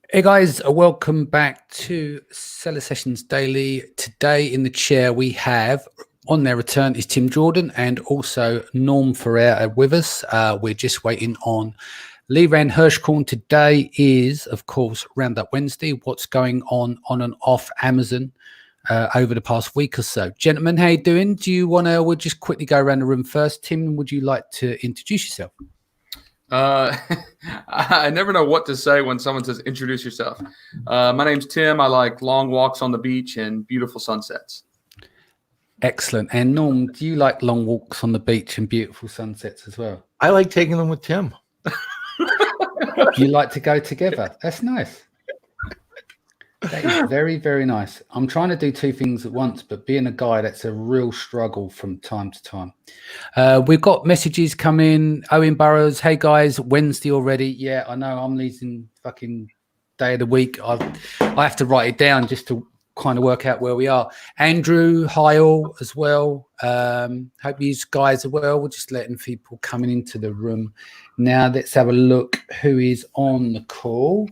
Hey guys, welcome back to Seller Sessions Daily. Today in the chair we have, on their return, is Tim Jordan and also Norm Ferrer with us. We're just waiting on Olli Rehn Hirschkorn. Today is, of course, Roundup Wednesday. What's going on and off Amazon over the past week or so. Gentlemen, how you doing? Do you want to, we'll just quickly go around the room first. Tim, would you like to introduce yourself? I never know what to say when someone says introduce yourself. My name's Tim. I like long walks on the beach and beautiful sunsets. Excellent. And Norm, do you like long walks on the beach and beautiful sunsets as well? I like taking them with Tim. You like to go together. That's nice. That is very, very nice. I'm trying to do two things at once, but being a guy, that's a real struggle from time to time. We've got messages come in. Owen Burrows, hey guys, Wednesday already. Yeah, I know, I'm losing fucking day of the week. I have to write it down just to kind of work out where we are. Andrew, hi all as well. Hope you guys are well. We're just letting people coming into the room now. Let's have a look who is on the call.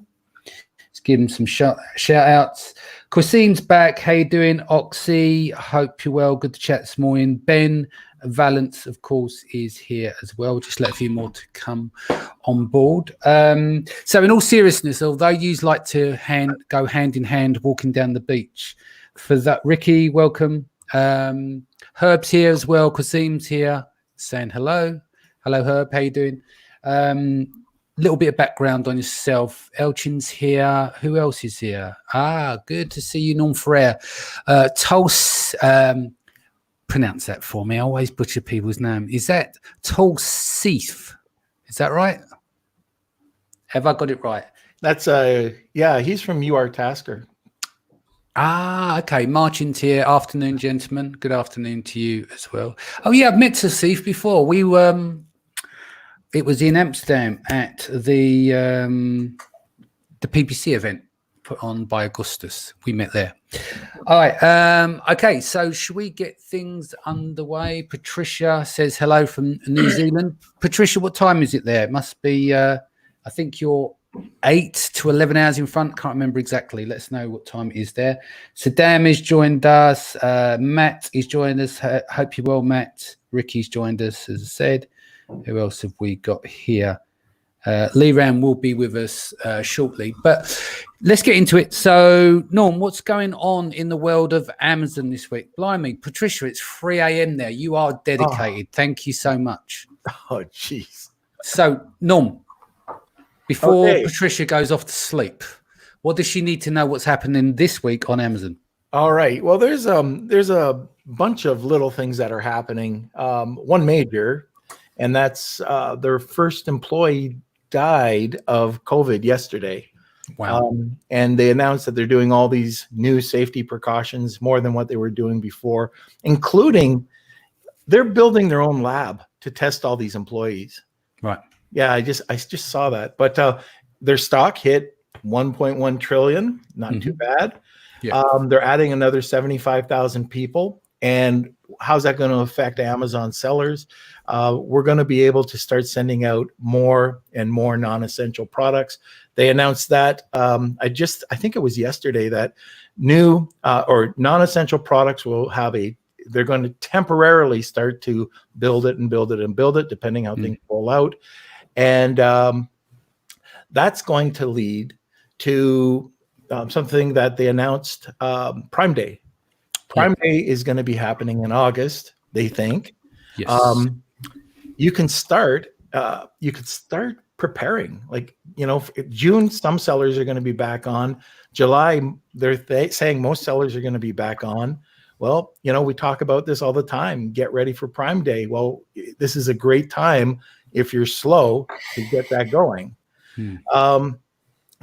Give him some shout outs. Quisine's back. How you doing, Oxy? Hope you're well. Good to chat this morning. Ben Valence, of course, is here as well. Just let a few more to come on board. So in all seriousness, although you like to go hand in hand walking down the beach, for that, Ricky, welcome. Herb's here as well. Quisine's here saying hello. Hello, Herb. How you doing? Little bit of background on yourself. Elchin's here. Who else is here? Good to see you, Norm Ferrer. Tulse, pronounce that for me. I always butcher people's name. Is that Tulseef? Is that right? Have I got it right? That's yeah, he's from UR Tasker. Okay. Martin's here. Afternoon, gentlemen. Good afternoon to you as well. Oh yeah, I've met Tulseef before. We were it was in Amsterdam at the PPC event put on by Augustus. We met there. All right. Okay, so should we get things underway? Patricia says hello from New Zealand. Patricia, what time is it there? It must be, I think you're 8 to 11 hours in front. Can't remember exactly. Let us know what time it is there. Saddam has joined us. Matt is joined us. Hope you're well, Matt. Ricky's joined us, as I said. Who else have we got here? Olli Rehn will be with us shortly, but let's get into it. So, Norm, what's going on in the world of Amazon this week? Blimey, Patricia, it's 3 a.m. there. You are dedicated. Thank you so much. Oh, jeez. So, Norm, before Patricia goes off to sleep, what does she need to know what's happening this week on Amazon? All right. Well, there's a bunch of little things that are happening. One major. And that's their first employee died of COVID yesterday. Wow. And they announced that they're doing all these new safety precautions, more than what they were doing before, including they're building their own lab to test all these employees. Right. Yeah, I just saw that. But their stock hit 1.1 trillion, not too bad. Yeah. They're adding another 75,000 people. And how's that going to affect Amazon sellers? We're going to be able to start sending out more and more non-essential products. They announced that I think it was yesterday that new or non-essential products will have they're going to temporarily start to build it, depending how things roll out. And that's going to lead to something that they announced, Prime Day. Prime Day is going to be happening in August, they think. Yes. You can start preparing. Like, June, some sellers are going to be back on. July, they're saying most sellers are going to be back on. Well, we talk about this all the time. Get ready for Prime Day. Well, this is a great time if you're slow to get that going.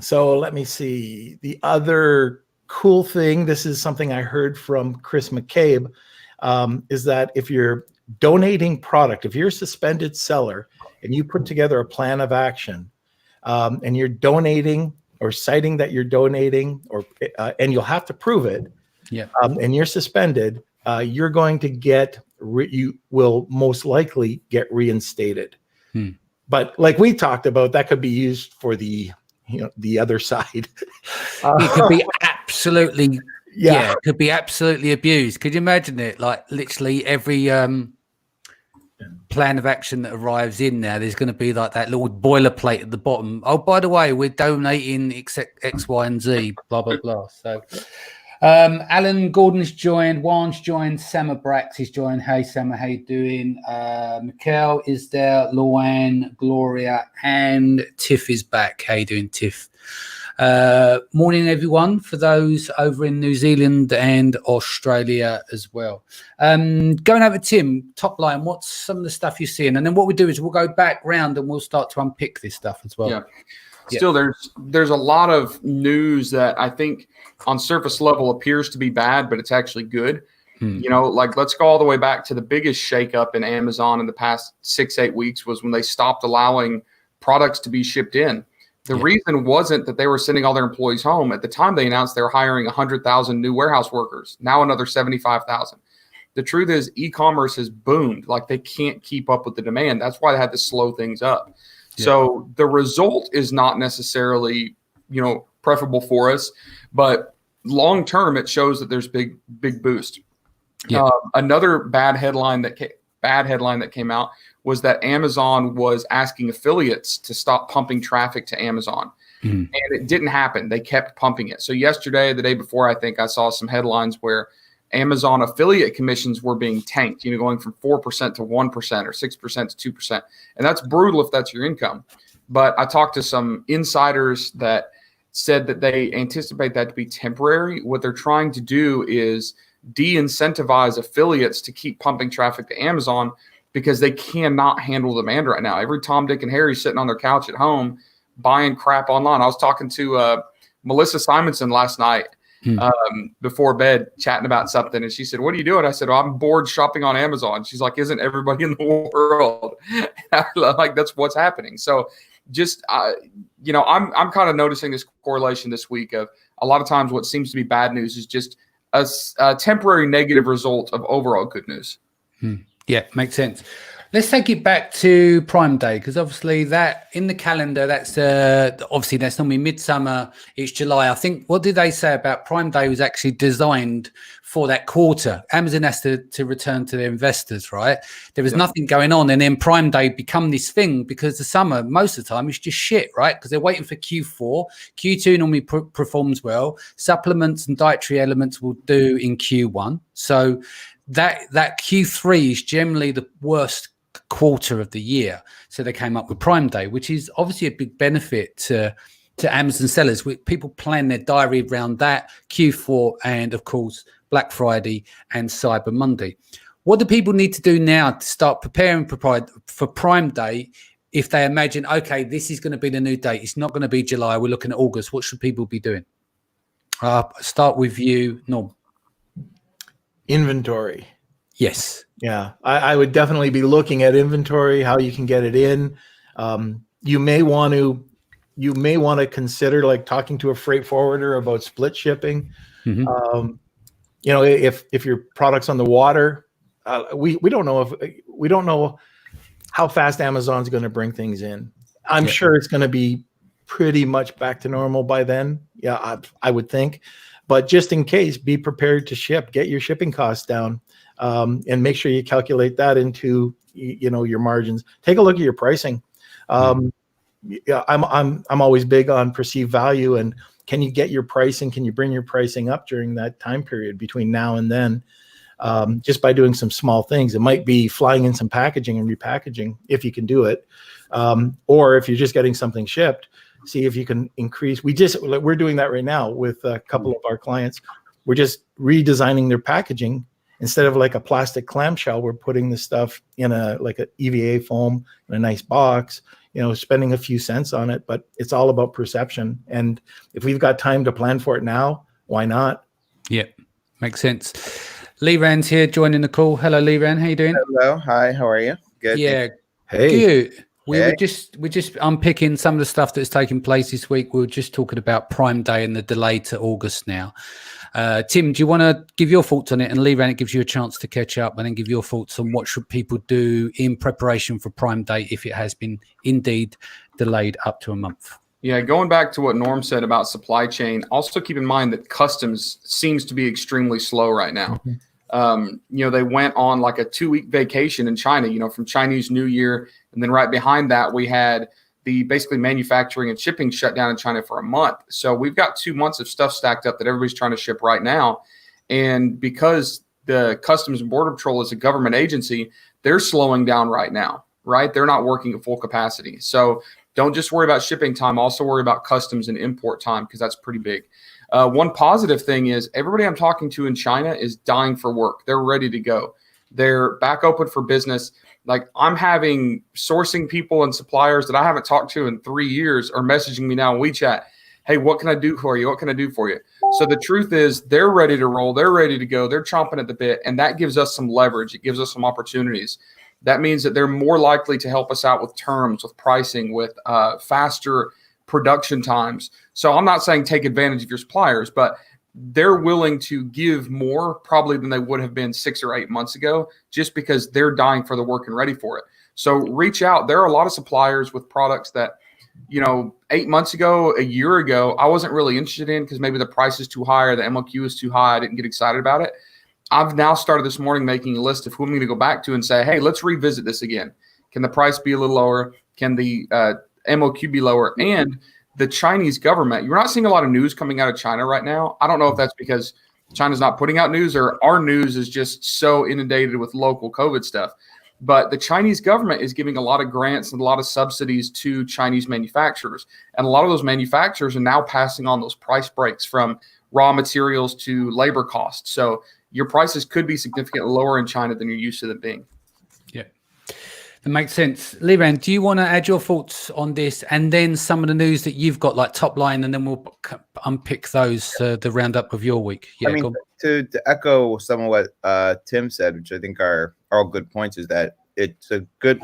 So let me see. The other cool thing, this is something I heard from Chris McCabe, is that if you're donating product, if you're a suspended seller and you put together a plan of action and you're donating or citing that you're donating, or and you'll have to prove it, and you're suspended, you're going to you will most likely get reinstated. But like we talked about, that could be used for the the other side. It could be absolutely, Yeah. it could be absolutely abused. Could you imagine it? Like literally every plan of action that arrives in there, there's going to be like that little boilerplate at the bottom. Oh, by the way, we're donating X, Y, and Z, blah, blah, blah. So Alan Gordon's joined, Juan's joined, Sama Brax is joined. Hey, Sama, how you doing? Mikhail is there, Luann, Gloria, and Tiff is back. How you doing, Tiff? Morning, everyone, for those over in New Zealand and Australia as well. Going over, Tim, top line, what's some of the stuff you're seeing? And then what we do is we'll go back round and we'll start to unpick this stuff as well. Yeah. Still, there's a lot of news that I think on surface level appears to be bad, but it's actually good. Like let's go all the way back to the biggest shakeup in Amazon in the past 6-8 weeks was when they stopped allowing products to be shipped in. The reason wasn't that they were sending all their employees home. At the time, they announced they were hiring 100,000 new warehouse workers, now another 75,000. The truth is e-commerce has boomed. Like they can't keep up with the demand. That's why they had to slow things up. Yeah. So the result is not necessarily, preferable for us, but long term, it shows that there's big boost. Yeah. Another bad headline that came out was that Amazon was asking affiliates to stop pumping traffic to Amazon. And it didn't happen. They kept pumping it. So yesterday, the day before, I think I saw some headlines where Amazon affiliate commissions were being tanked, going from 4% to 1% or 6% to 2%. And that's brutal if that's your income. But I talked to some insiders that said that they anticipate that to be temporary. What they're trying to do is de-incentivize affiliates to keep pumping traffic to Amazon because they cannot handle demand right now. Every Tom, Dick, and Harry sitting on their couch at home buying crap online. I was talking to Melissa Simonson last night before bed, chatting about something, and she said, "What are you doing?" I said, "Oh, I'm bored shopping on Amazon." She's like, "Isn't everybody in the world?" I'm like, that's what's happening. So just I'm kind of noticing this correlation this week of a lot of times what seems to be bad news is just a temporary negative result of overall good news. Yeah, makes sense. Let's take it back to Prime Day, because obviously that in the calendar, that's obviously that's normally midsummer. It's July. I think, what did they say about Prime Day was actually designed for that quarter. Amazon has to return to their investors, right? There was nothing going on. And then Prime Day become this thing because the summer, most of the time, is just shit, right? Because they're waiting for Q4. Q2 normally performs well. Supplements and dietary elements will do in Q1. So that Q3 is generally the worst quarter of the year. So they came up with Prime Day, which is obviously a big benefit to Amazon sellers. People plan their diary around that, Q4, and of course Black Friday and Cyber Monday. What do people need to do now to start preparing for Prime Day if they imagine, okay, this is going to be the new date, it's not going to be July, we're looking at August? What should people be doing? Start with you, Norm. Inventory. Yes. Yeah, I would definitely be looking at inventory, how you can get it in. You may want to consider like talking to a freight forwarder about split shipping. If your product's on the water, we don't know how fast Amazon's going to bring things in. I'm sure it's going to be pretty much back to normal by then. Yeah, I would think. But just in case, be prepared to ship. Get your shipping costs down. And make sure you calculate that into your margins. Take a look at your pricing. I'm always big on perceived value, and can you get your pricing? Can you bring your pricing up during that time period between now and then? Just by doing some small things. It might be flying in some packaging and repackaging if you can do it, or if you're just getting something shipped, see if you can increase. We're doing that right now with a couple of our clients. We're just redesigning their packaging. Instead of like a plastic clamshell, we're putting the stuff in a EVA foam in a nice box, spending a few cents on it, but it's all about perception. And if we've got time to plan for it now, why not? Yeah, makes sense. Lee Rand's here joining the call. Hello, Lee Rand. How you doing? Hello. Hi. How are you? Good. Yeah. Hey. Good. We're just unpicking some of the stuff that's taking place this week. We were just talking about Prime Day and the delay to August now. Tim, do you want to give your thoughts on it? And Lee Rand, it gives you a chance to catch up and then give your thoughts on what should people do in preparation for Prime Day if it has been indeed delayed up to a month. Yeah, going back to what Norm said about supply chain, also keep in mind that customs seems to be extremely slow right now. They went on like a 2-week vacation in China, from Chinese New Year. And then right behind that, we had the basically manufacturing and shipping shut down in China for a month. So we've got 2 months of stuff stacked up that everybody's trying to ship right now. And because the Customs and Border Patrol is a government agency, they're slowing down right now, right? They're not working at full capacity. So don't just worry about shipping time. Also worry about customs and import time, because that's pretty big. One positive thing is everybody I'm talking to in China is dying for work. They're ready to go. They're back open for business. Like, I'm having sourcing people and suppliers that I haven't talked to in 3 years are messaging me now on WeChat. Hey, what can I do for you? What can I do for you? So the truth is they're ready to roll. They're ready to go. They're chomping at the bit. And that gives us some leverage. It gives us some opportunities. That means that they're more likely to help us out with terms, with pricing, with faster production times. So I'm not saying take advantage of your suppliers, but they're willing to give more probably than they would have been 6 or 8 months ago, just because they're dying for the work and ready for it. So reach out. There are a lot of suppliers with products that, 8 months ago, a year ago, I wasn't really interested in because maybe the price is too high or the MOQ is too high. I didn't get excited about it. I've now started this morning making a list of who I'm going to go back to and say, hey, let's revisit this again. Can the price be a little lower? Can the MOQ be lower? And the Chinese government, you're not seeing a lot of news coming out of China right now. I don't know if that's because China's not putting out news or our news is just so inundated with local COVID stuff. But the Chinese government is giving a lot of grants and a lot of subsidies to Chinese manufacturers. And a lot of those manufacturers are now passing on those price breaks from raw materials to labor costs. So your prices could be significantly lower in China than you're used to them being. Yeah, that makes sense. Olli Rehn, do you want to add your thoughts on this and then some of the news that you've got, like top line, and then we'll unpick those, the roundup of your week? Yeah, to echo some of what Tim said, which I think are all good points, is that it's a good,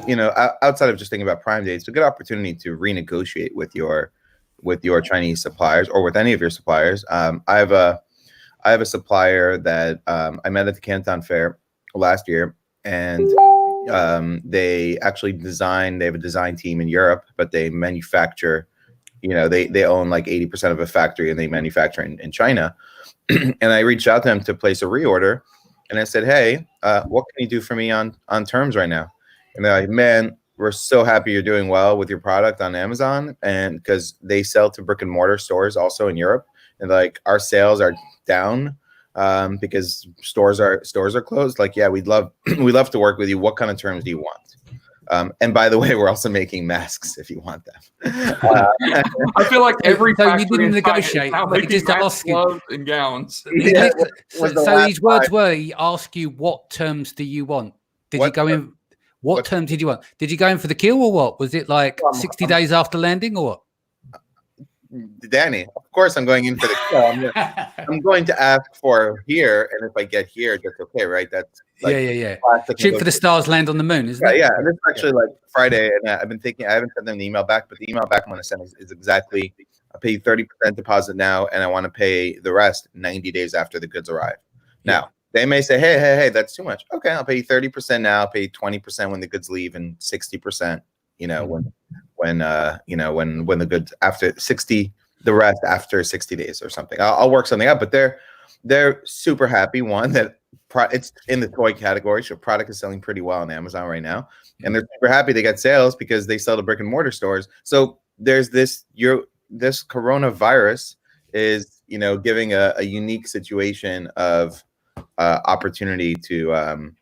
outside of just thinking about Prime Day, it's a good opportunity to renegotiate with your Chinese suppliers or with any of your suppliers. I have a supplier that I met at the Canton Fair last year, and they actually they have a design team in Europe, but they manufacture, they own like 80% of a factory and they manufacture in China. And I reached out to them to place a reorder, and I said, hey, what can you do for me on terms right now? And they're like, man, we're so happy you're doing well with your product on Amazon. And because they sell to brick and mortar stores also in Europe, and like our sales are down because stores are closed. Like, yeah, we'd love to work with you. What kind of terms do you want? And by the way, we're also making masks if you want them. I feel like every so you didn't negotiate. They just ask you gloves and gowns. Yeah, so his words were, he asked you, what terms do you want? Did you go in? What terms did you want? Did you go in for the kill or what? Was it like 60 days after landing or what? Danny, of course I'm going in for the kill. I'm going to ask for here, and if I get here, that's okay, right? That's like Shoot for the stars, land on the moon, isn't it? Yeah, and it's actually like Friday, and I've been thinking, I haven't sent them the email back, but the email back I'm going to send is exactly, I pay 30% deposit now, and I want to pay the rest 90 days after the goods arrive. Now, they may say, hey, that's too much. Okay, I'll pay you 30% now, I'll pay you 20% when the goods leave, and 60%, when the goods after 60, the rest after 60 days or something. I'll work something out, but they're super happy. One, that it's in the toy category, so product is selling pretty well on Amazon right now, and they're super happy they get sales because they sell to brick and mortar stores. So there's this coronavirus is giving a unique situation of opportunity to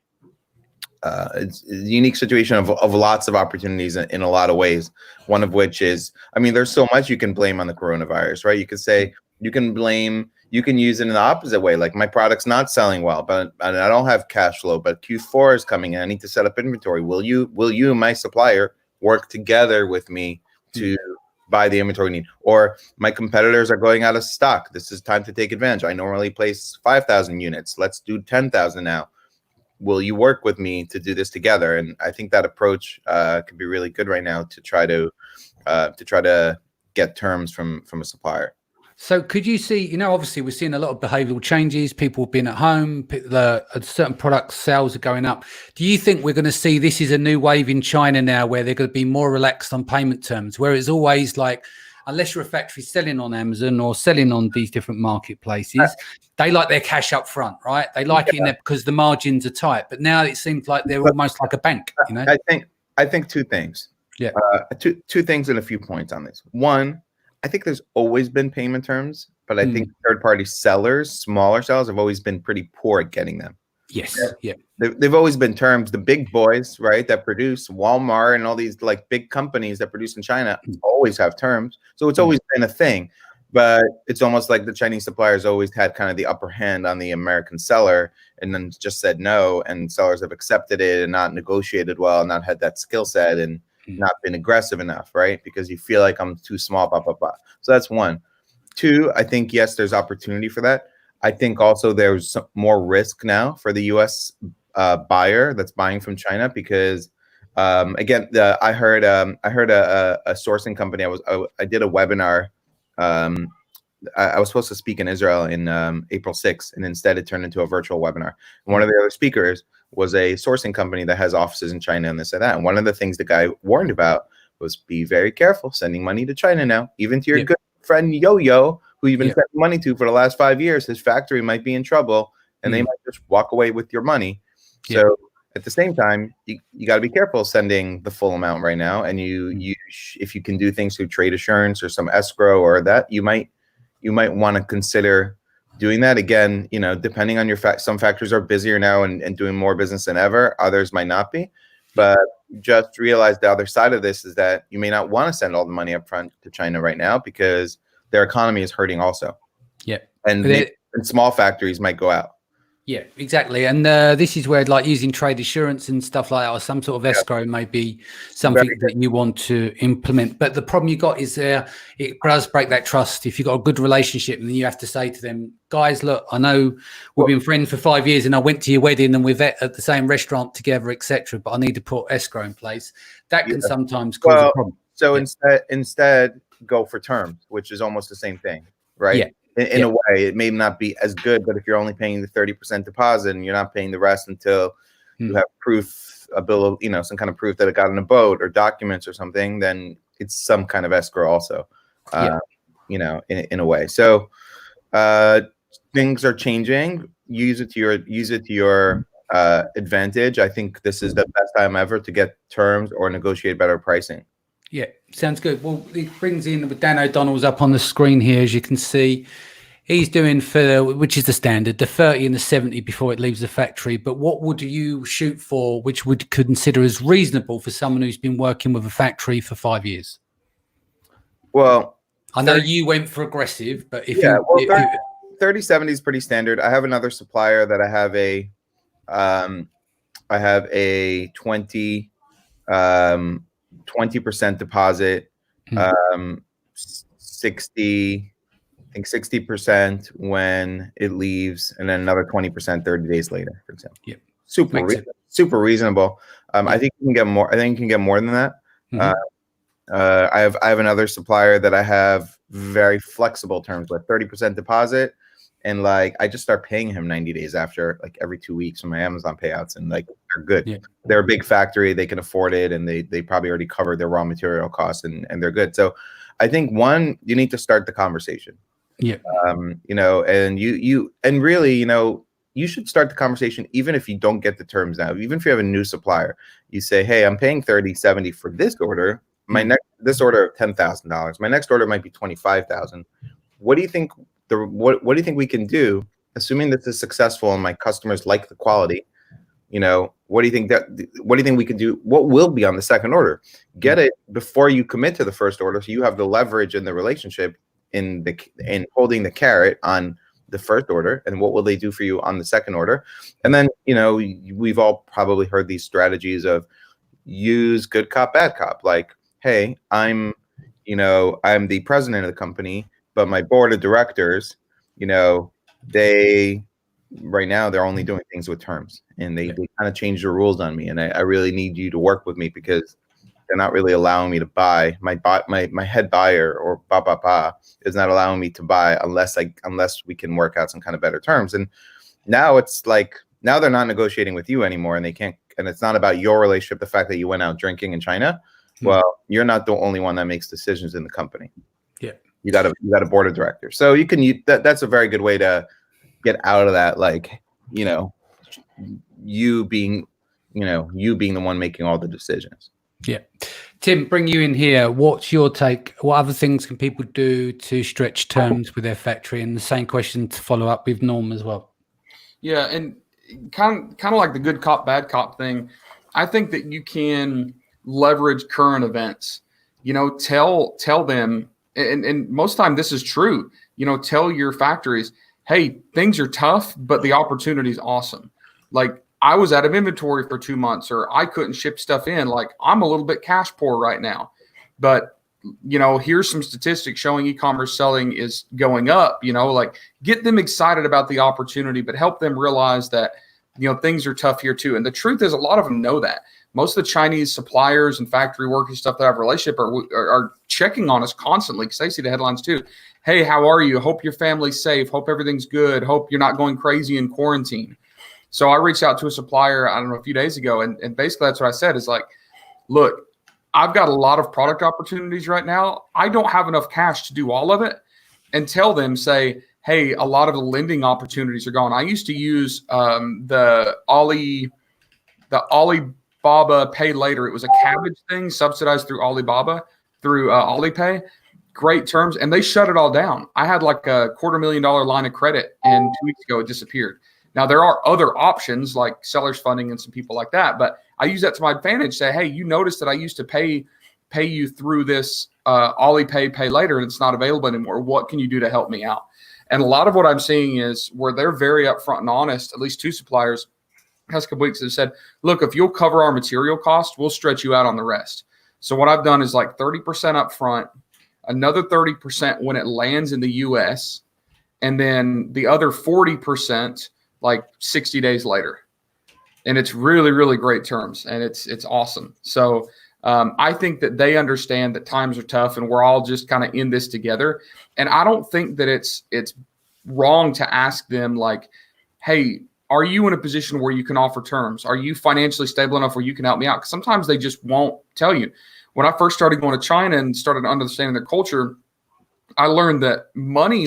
it's a unique situation of lots of opportunities in a lot of ways. One of which is, there's so much you can blame on the coronavirus, right? You could say you can use it in the opposite way. Like, my product's not selling well, but I don't have cash flow, but Q4 is coming in. I need to set up inventory. Will you, my supplier, work together with me to buy the inventory need? Or my competitors are going out of stock. This is time to take advantage. I normally place 5,000 units. Let's do 10,000 now. Will you work with me to do this together? And I think that approach could be really good right now to try to get terms from a supplier. So could you see, obviously we're seeing a lot of behavioral changes. People have been at home, certain product sales are going up. Do you think we're going to see this is a new wave in China now where they're going to be more relaxed on payment terms, where it's always like unless you're a factory selling on Amazon or selling on these different marketplaces, they like their cash up front, right? They like it in there because the margins are tight. But now it seems like they're almost like a bank, you know? I think two things. Yeah. Two things and a few points on this. One, I think there's always been payment terms, but I think third-party sellers, smaller sellers, have always been pretty poor at getting them. Yes. Yeah. They've always been terms. The big boys, right, that produce, Walmart and all these like big companies that produce in China always have terms. So it's always been a thing. But it's almost like the Chinese suppliers always had kind of the upper hand on the American seller and then just said no. And sellers have accepted it and not negotiated well, not had that skill set and not been aggressive enough, right? Because you feel like I'm too small, blah, blah, blah. So that's one. Two, I think, yes, there's opportunity for that. I think also there's some more risk now for the U.S. Buyer that's buying from China because, again, I heard a sourcing company. I did a webinar. I was supposed to speak in Israel in April 6th, and instead it turned into a virtual webinar. And one of the other speakers was a sourcing company that has offices in China and this and that. And one of the things the guy warned about was be very careful sending money to China now, even to your good friend Yo-Yo, who you've been sending money to for the last 5 years. His factory might be in trouble, and they might just walk away with your money. So at the same time, you got to be careful sending the full amount right now. And if you can do things through trade assurance or some escrow or that, you might want to consider doing that. Again, you know, depending on your some factories are busier now and doing more business than ever. Others might not be. But just realize the other side of this is that you may not want to send all the money up front to China right now because their economy is hurting also. Yeah. And small factories might go out. Yeah, exactly. And this is where like using trade assurance and stuff like that or some sort of escrow may be something that you want to implement. But the problem you got is it does break that trust. If you've got a good relationship and then you have to say to them, guys, look, I know we've been friends for 5 years and I went to your wedding and we've at the same restaurant together, etc. But I need to put escrow in place. That can sometimes cause a problem. So instead go for terms, which is almost the same thing, right? Yeah. In a way, it may not be as good, but if you're only paying the 30% deposit and you're not paying the rest until you have proof, a bill of, some kind of proof that it got in a boat or documents or something, then it's some kind of escrow also, in a way. So things are changing. Use it to your advantage. I think this is the best time ever to get terms or negotiate better pricing. Yeah, sounds good. Well, it brings in with Dan O'Donnell's up on the screen here, as you can see. He's doing which is the standard, the 30 and the 70 before it leaves the factory. But what would you shoot for, which would consider as reasonable for someone who's been working with a factory for 5 years? Well, I know you went for aggressive, but if 30-70 is pretty standard. I have another supplier that I have a 20% deposit, 60% when it leaves, and then another 20% 30 days later, for example. Yeah, super reasonable. I think you can get more. I think you can get more than that. I have another supplier that I have very flexible terms with 30% deposit, and like I just start paying him 90 days after, like every 2 weeks from my Amazon payouts, and like they're good. Yeah. They're a big factory, they can afford it, and they probably already covered their raw material costs, and they're good. So I think you need to start the conversation. Yeah. And you should start the conversation even if you don't get the terms now. Even if you have a new supplier, you say, hey, I'm paying 30-70 for this order. This order of $10,000. My next order might be $25,000. What do you think? What do you think we can do, assuming this is successful and my customers like the quality? What do you think we can do? What will be on the second order? Get it before you commit to the first order, so you have the leverage in the relationship in holding the carrot on the first order, and what will they do for you on the second order? And then we've all probably heard these strategies of use good cop, bad cop. Like, hey, I'm the president of the company, but my board of directors, right now they're only doing things with terms, and they kind of changed the rules on me, and I really need you to work with me because they're not really allowing me to buy. My head buyer or is not allowing me to buy unless we can work out some kind of better terms. And now they're not negotiating with you anymore, and they can't. And it's not about your relationship. The fact that you went out drinking in China, well, you're not the only one that makes decisions in the company. You got a board of directors. So you can use that's a very good way to get out of that, like, you being the one making all the decisions. Yeah. Tim, bring you in here. What's your take? What other things can people do to stretch terms with their factory? And the same question to follow up with Norm as well. Yeah, and kind of like the good cop, bad cop thing. I think that you can leverage current events. Tell them, and most of the time this is true. Tell your factories, hey, things are tough, but the opportunity is awesome. Like, I was out of inventory for 2 months, or I couldn't ship stuff in. Like, I'm a little bit cash poor right now, but here's some statistics showing e-commerce selling is going up. Like, get them excited about the opportunity, but help them realize that things are tough here too. And the truth is, a lot of them know that. Most of the Chinese suppliers and factory workers, stuff that I have a relationship are checking on us constantly, because they see the headlines too. Hey, how are you? Hope your family's safe. Hope everything's good. Hope you're not going crazy in quarantine. So I reached out to a supplier, I don't know, a few days ago, and basically that's what I said is like, look, I've got a lot of product opportunities right now. I don't have enough cash to do all of it. And tell them, say, hey, a lot of the lending opportunities are gone. I used to use the Alibaba Pay Later. It was a cabbage thing subsidized through Alibaba, through Alipay. Great terms. And they shut it all down. I had like a $250,000 line of credit, and 2 weeks ago it disappeared. Now, there are other options like sellers funding and some people like that, but I use that to my advantage. Say, hey, you noticed that I used to pay you through this Alipay Pay Later, and it's not available anymore. What can you do to help me out? And a lot of what I'm seeing is where they're very upfront and honest. At least 2 suppliers, past couple weeks, have said, look, if you'll cover our material cost, we'll stretch you out on the rest. So what I've done is like 30% upfront, another 30% when it lands in the US, and then the other 40% like 60 days later. And it's really, really great terms, and it's awesome. So I think that they understand that times are tough, and we're all just kind of in this together. And I don't think that it's wrong to ask them, like, hey, are you in a position where you can offer terms? Are you financially stable enough where you can help me out? Because sometimes they just won't tell you. When I first started going to China and started understanding their culture, I learned that money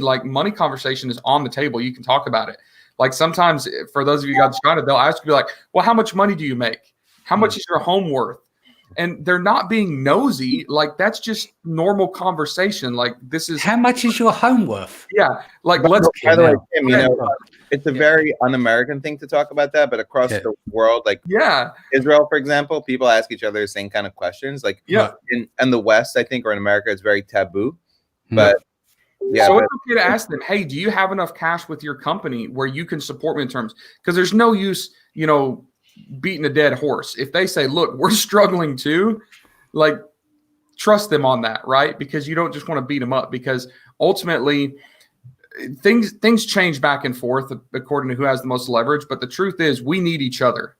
conversation is on the table. You can talk about it. Like, sometimes for those of you guys in China, they'll ask you like, well, how much money do you make? How much is your home worth? And they're not being nosy. Like, that's just normal conversation. Like, this is how much is your home worth? Yeah. Like, by the way, Tim, it's a very un-American thing to talk about that, but across the world, like Israel, for example, people ask each other the same kind of questions. Like, in the West, I think, or in America, it's very taboo. But so it's okay to ask them, hey, do you have enough cash with your company where you can support me in terms? Because there's no use, beating a dead horse. If they say, look, we're struggling too, like, trust them on that, right? Because you don't just want to beat them up, because ultimately things change back and forth according to who has the most leverage. But the truth is, we need each other.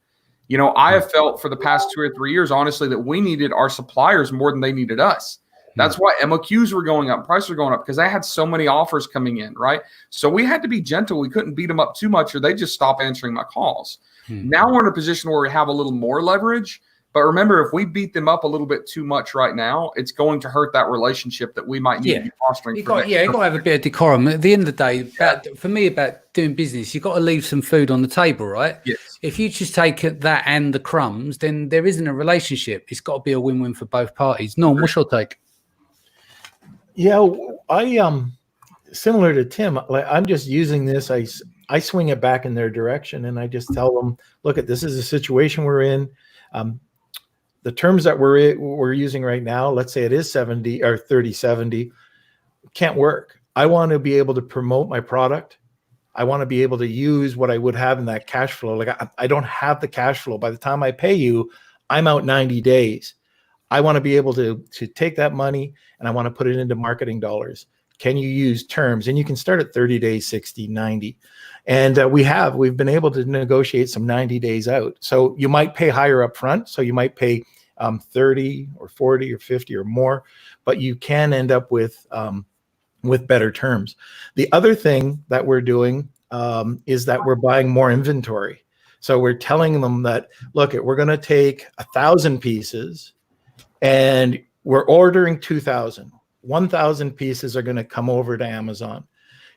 I have felt for the past 2 or 3 years, honestly, that we needed our suppliers more than they needed us. That's why MOQs were going up, prices were going up, because I had so many offers coming in, right? So we had to be gentle. We couldn't beat them up too much, or they just stop answering my calls. Now we're in a position where we have a little more leverage. But remember, if we beat them up a little bit too much right now, it's going to hurt that relationship that we might need to be fostering. You got to have a bit of decorum. At the end of the day, for me, about doing business, you've got to leave some food on the table, right? Yes. If you just take that and the crumbs, then there isn't a relationship. It's got to be a win-win for both parties. Norm, what's your take? Yeah, I similar to Tim. Like, I'm just using this. I swing it back in their direction, and I just tell them, look, this is a situation we're in. The terms that we're using right now, let's say it is 70 or 30/70, can't work. I want to be able to promote my product. I want to be able to use what I would have in that cash flow. Like, I don't have the cash flow. By the time I pay you, I'm out 90 days. I want to be able to take that money, and I want to put it into marketing dollars. Can you use terms? And you can start at 30 days, 60, 90. And we've been able to negotiate some 90 days out. So you might pay higher up front. So you might pay 30 or 40 or 50 or more, but you can end up with better terms. The other thing that we're doing is that we're buying more inventory. So we're telling them that, look, we're going to take 1,000 pieces and we're ordering 2,000. 1,000 pieces are going to come over to Amazon.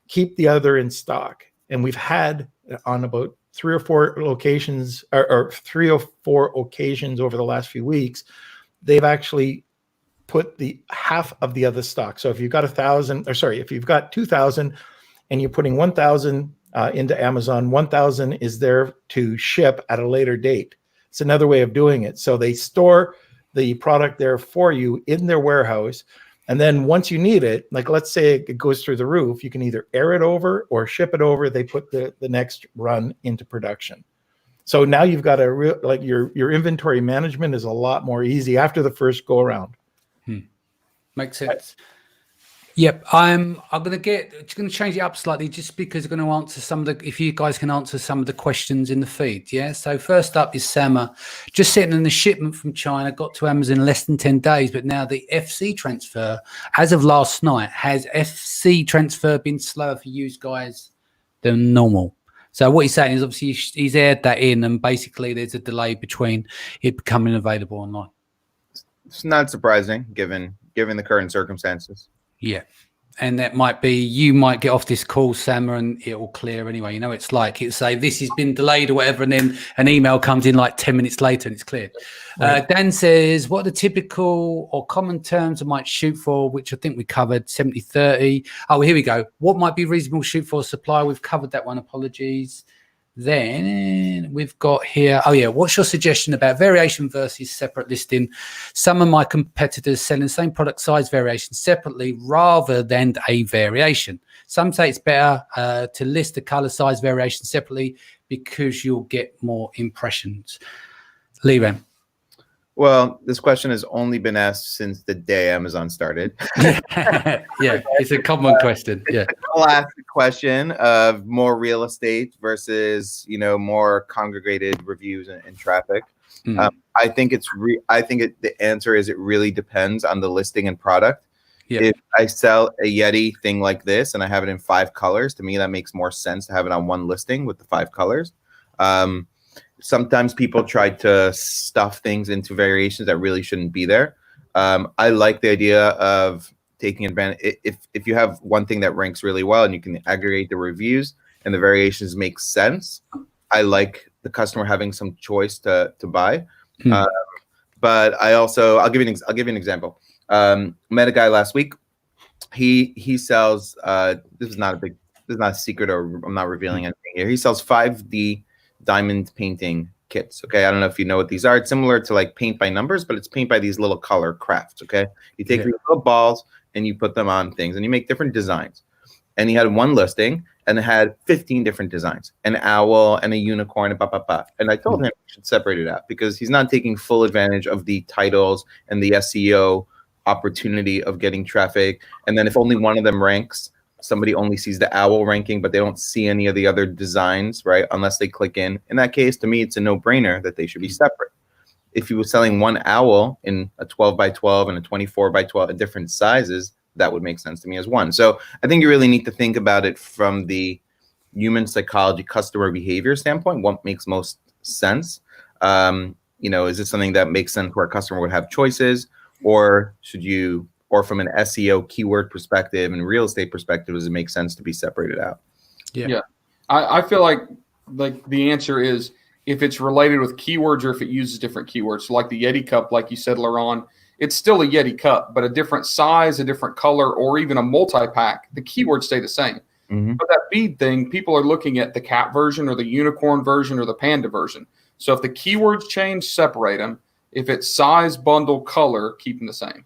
Keep the other in stock. And we've had on about 3 or 4 locations or 3 or 4 occasions over the last few weeks, they've actually put the half of the other stock. So if you've got 1,000, or sorry, if you've got 2,000 and you're putting 1,000 into Amazon, 1,000 is there to ship at a later date. It's another way of doing it. So they store the product there for you in their warehouse. And then once you need it, like let's say it goes through the roof, you can either air it over or ship it over. They put the next run into production. So now you've got a real, like your inventory management is a lot more easy after the first go around. Makes sense. Yep, I'm going to change it up slightly just because I'm going to answer some of the, if you guys can answer some of the questions in the feed. Yeah. So first up is Sama, just sitting in the shipment from China, got to Amazon in less than 10 days, but now the FC transfer, as of last night, has FC transfer been slower for you guys than normal? So what he's saying is obviously he's aired that in, and basically there's a delay between it becoming available online. It's not surprising given the current circumstances. Yeah. And that might be, you might get off this call, Sama, and it'll clear anyway. You know, it's like it'll say this has been delayed or whatever, and then an email comes in like 10 minutes later and it's cleared. Right. Dan says, what are the typical or common terms I might shoot for, which I think we covered, 70-30. Oh, here we go. What might be reasonable shoot for supply? We've covered that one. Apologies. Then we've got here, oh yeah, what's your suggestion about variation versus separate listing? Some of my competitors selling the same product size variation separately rather than a variation. Some say it's better to list the color size variation separately because you'll get more impressions. Olli Rehn. Well, this question has only been asked since the day Amazon started. Yeah, it's a common question. Yeah, classic question of more real estate versus more congregated reviews and traffic. I think the answer is it really depends on the listing and product. Yeah. If I sell a Yeti thing like this and I have it in 5 colors, to me that makes more sense to have it on one listing with the 5 colors. Sometimes people try to stuff things into variations that really shouldn't be there. I like the idea of taking advantage. If you have one thing that ranks really well and you can aggregate the reviews and the variations make sense, I like the customer having some choice to buy. But I'll give you an example. Met a guy last week. He sells. This is not a secret, or I'm not revealing anything here. He sells 5D diamond painting kits. Okay, I don't know if you know what these are. It's similar to like paint by numbers, but it's paint by these little color crafts. Okay, you take these little balls and you put them on things and you make different designs. And he had one listing and it had 15 different designs, an owl and a unicorn and And I told him he should separate it out because he's not taking full advantage of the titles and the SEO opportunity of getting traffic. And then if only one of them ranks, somebody only sees the owl ranking, but they don't see any of the other designs, right? Unless they click in. In that case, to me, it's a no-brainer that they should be separate. If you were selling one owl in a 12 by 12 and a 24 by 12 at different sizes, that would make sense to me as one. So I think you really need to think about it from the human psychology, customer behavior standpoint. What makes most sense? Is it something that makes sense where a customer would have choices, or or from an SEO keyword perspective and real estate perspective, does it make sense to be separated out? Yeah. I feel like the answer is if it's related with keywords or if it uses different keywords. So like the Yeti cup, like you said, Laurent, it's still a Yeti cup, but a different size, a different color, or even a multi-pack, the keywords stay the same. But that bead thing, people are looking at the cat version or the unicorn version or the panda version. So if the keywords change, separate them. If it's size, bundle, color, keep them the same.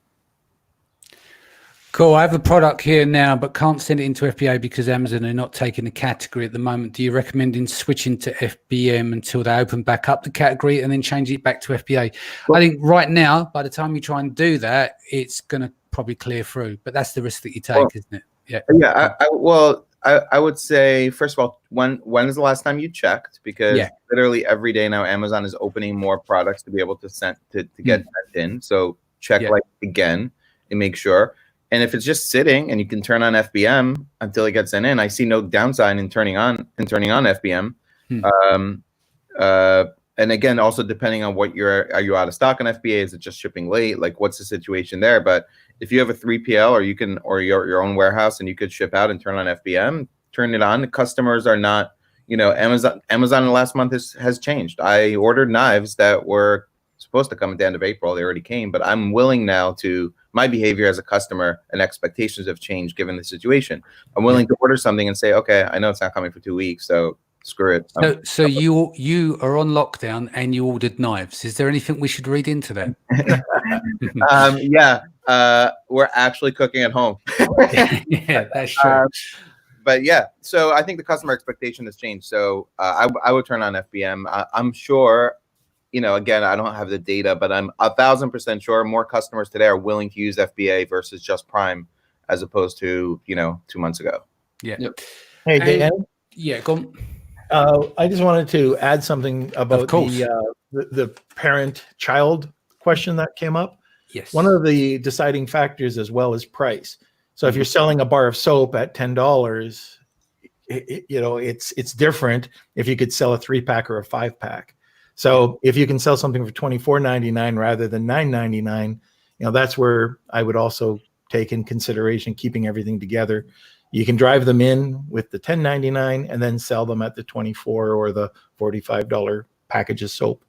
Cool. I have a product here now, but can't send it into FBA because Amazon are not taking the category at the moment. Do you recommend switching to FBM until they open back up the category and then change it back to FBA? Well, I think right now, by the time you try and do that, it's going to probably clear through. But that's the risk that you take, isn't it? Yeah. Yeah. I would say, first of all, when is the last time you checked? Because literally every day now, Amazon is opening more products to be able to get sent in. So check again and make sure. And if it's just sitting and you can turn on FBM until it gets sent in, I see no downside in turning on FBM. And again, also depending on what are you out of stock on FBA? Is it just shipping late? Like, what's the situation there? But if you have a 3PL or your own warehouse and you could ship out and turn on FBM, turn it on. The customers are not, Amazon in the last month has changed. I ordered knives that were supposed to come at the end of April. They already came, but I'm willing now my behavior as a customer and expectations have changed given the situation. I'm willing to order something and say, okay, I know it's not coming for 2 weeks, so screw it. So you are on lockdown and you ordered knives. Is there anything we should read into that? We're actually cooking at home. Yeah, that's true. But yeah, so I think the customer expectation has changed. So I would turn on FBM. I'm sure, again, I don't have the data, but I'm 1,000% sure more customers today are willing to use FBA versus just Prime as opposed to, 2 months ago. Yeah. Yep. Hey, Dan. Yeah, go on. I just wanted to add something about the parent-child question that came up. Yes. One of the deciding factors as well is price. So if you're selling a bar of soap at $10, it's different if you could sell a 3-pack or a 5-pack. So if you can sell something for $24.99 rather than $9.99, that's where I would also take in consideration keeping everything together. You can drive them in with the $10.99 and then sell them at the $24 or the $45 package of soap.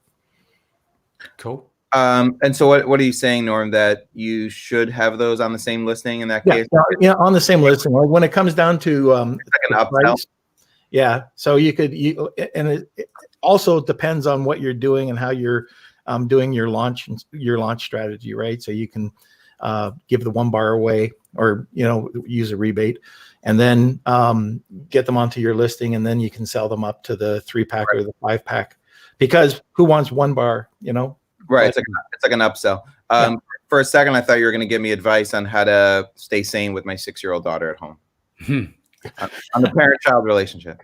Cool. And so what are you saying, Norm, that you should have those on the same listing in that case? Yeah, on the same listing. When it comes down to like an upsell. Yeah. So you could, and it also depends on what you're doing and how you're doing your launch strategy, right? So you can give the 1 bar away or, use a rebate and then get them onto your listing. And then you can sell them up to the 3-pack or the 5-pack because who wants 1 bar, Right. It's like an upsell. For a second, I thought you were going to give me advice on how to stay sane with my 6-year-old daughter at home. On the parent-child relationship.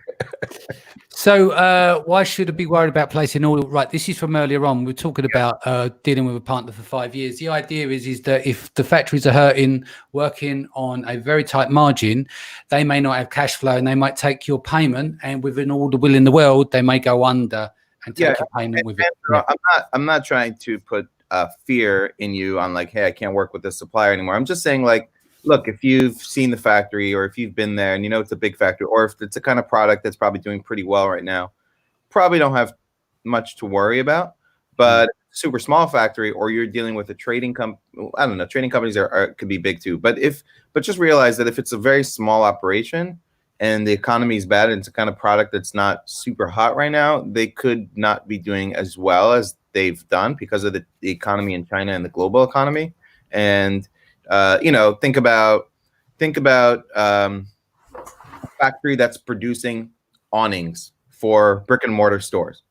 So why should I be worried about placing an order? Right, this is from earlier on. We were talking about dealing with a partner for 5 years. The idea is that if the factories are hurting, working on a very tight margin, they may not have cash flow and they might take your payment, and within all the will in the world, they may go under and take your payment with it. I'm not trying to put fear in you on like, hey, I can't work with this supplier anymore. I'm just saying, like, look, if you've seen the factory or if you've been there and it's a big factory, or if it's a kind of product that's probably doing pretty well right now, probably don't have much to worry about. But super small factory, or you're dealing with a trading I don't know, trading companies could be big too. But just realize that if it's a very small operation and the economy is bad and it's a kind of product that's not super hot right now, they could not be doing as well as they've done because of the economy in China and the global economy. And think about a factory that's producing awnings for brick and mortar stores.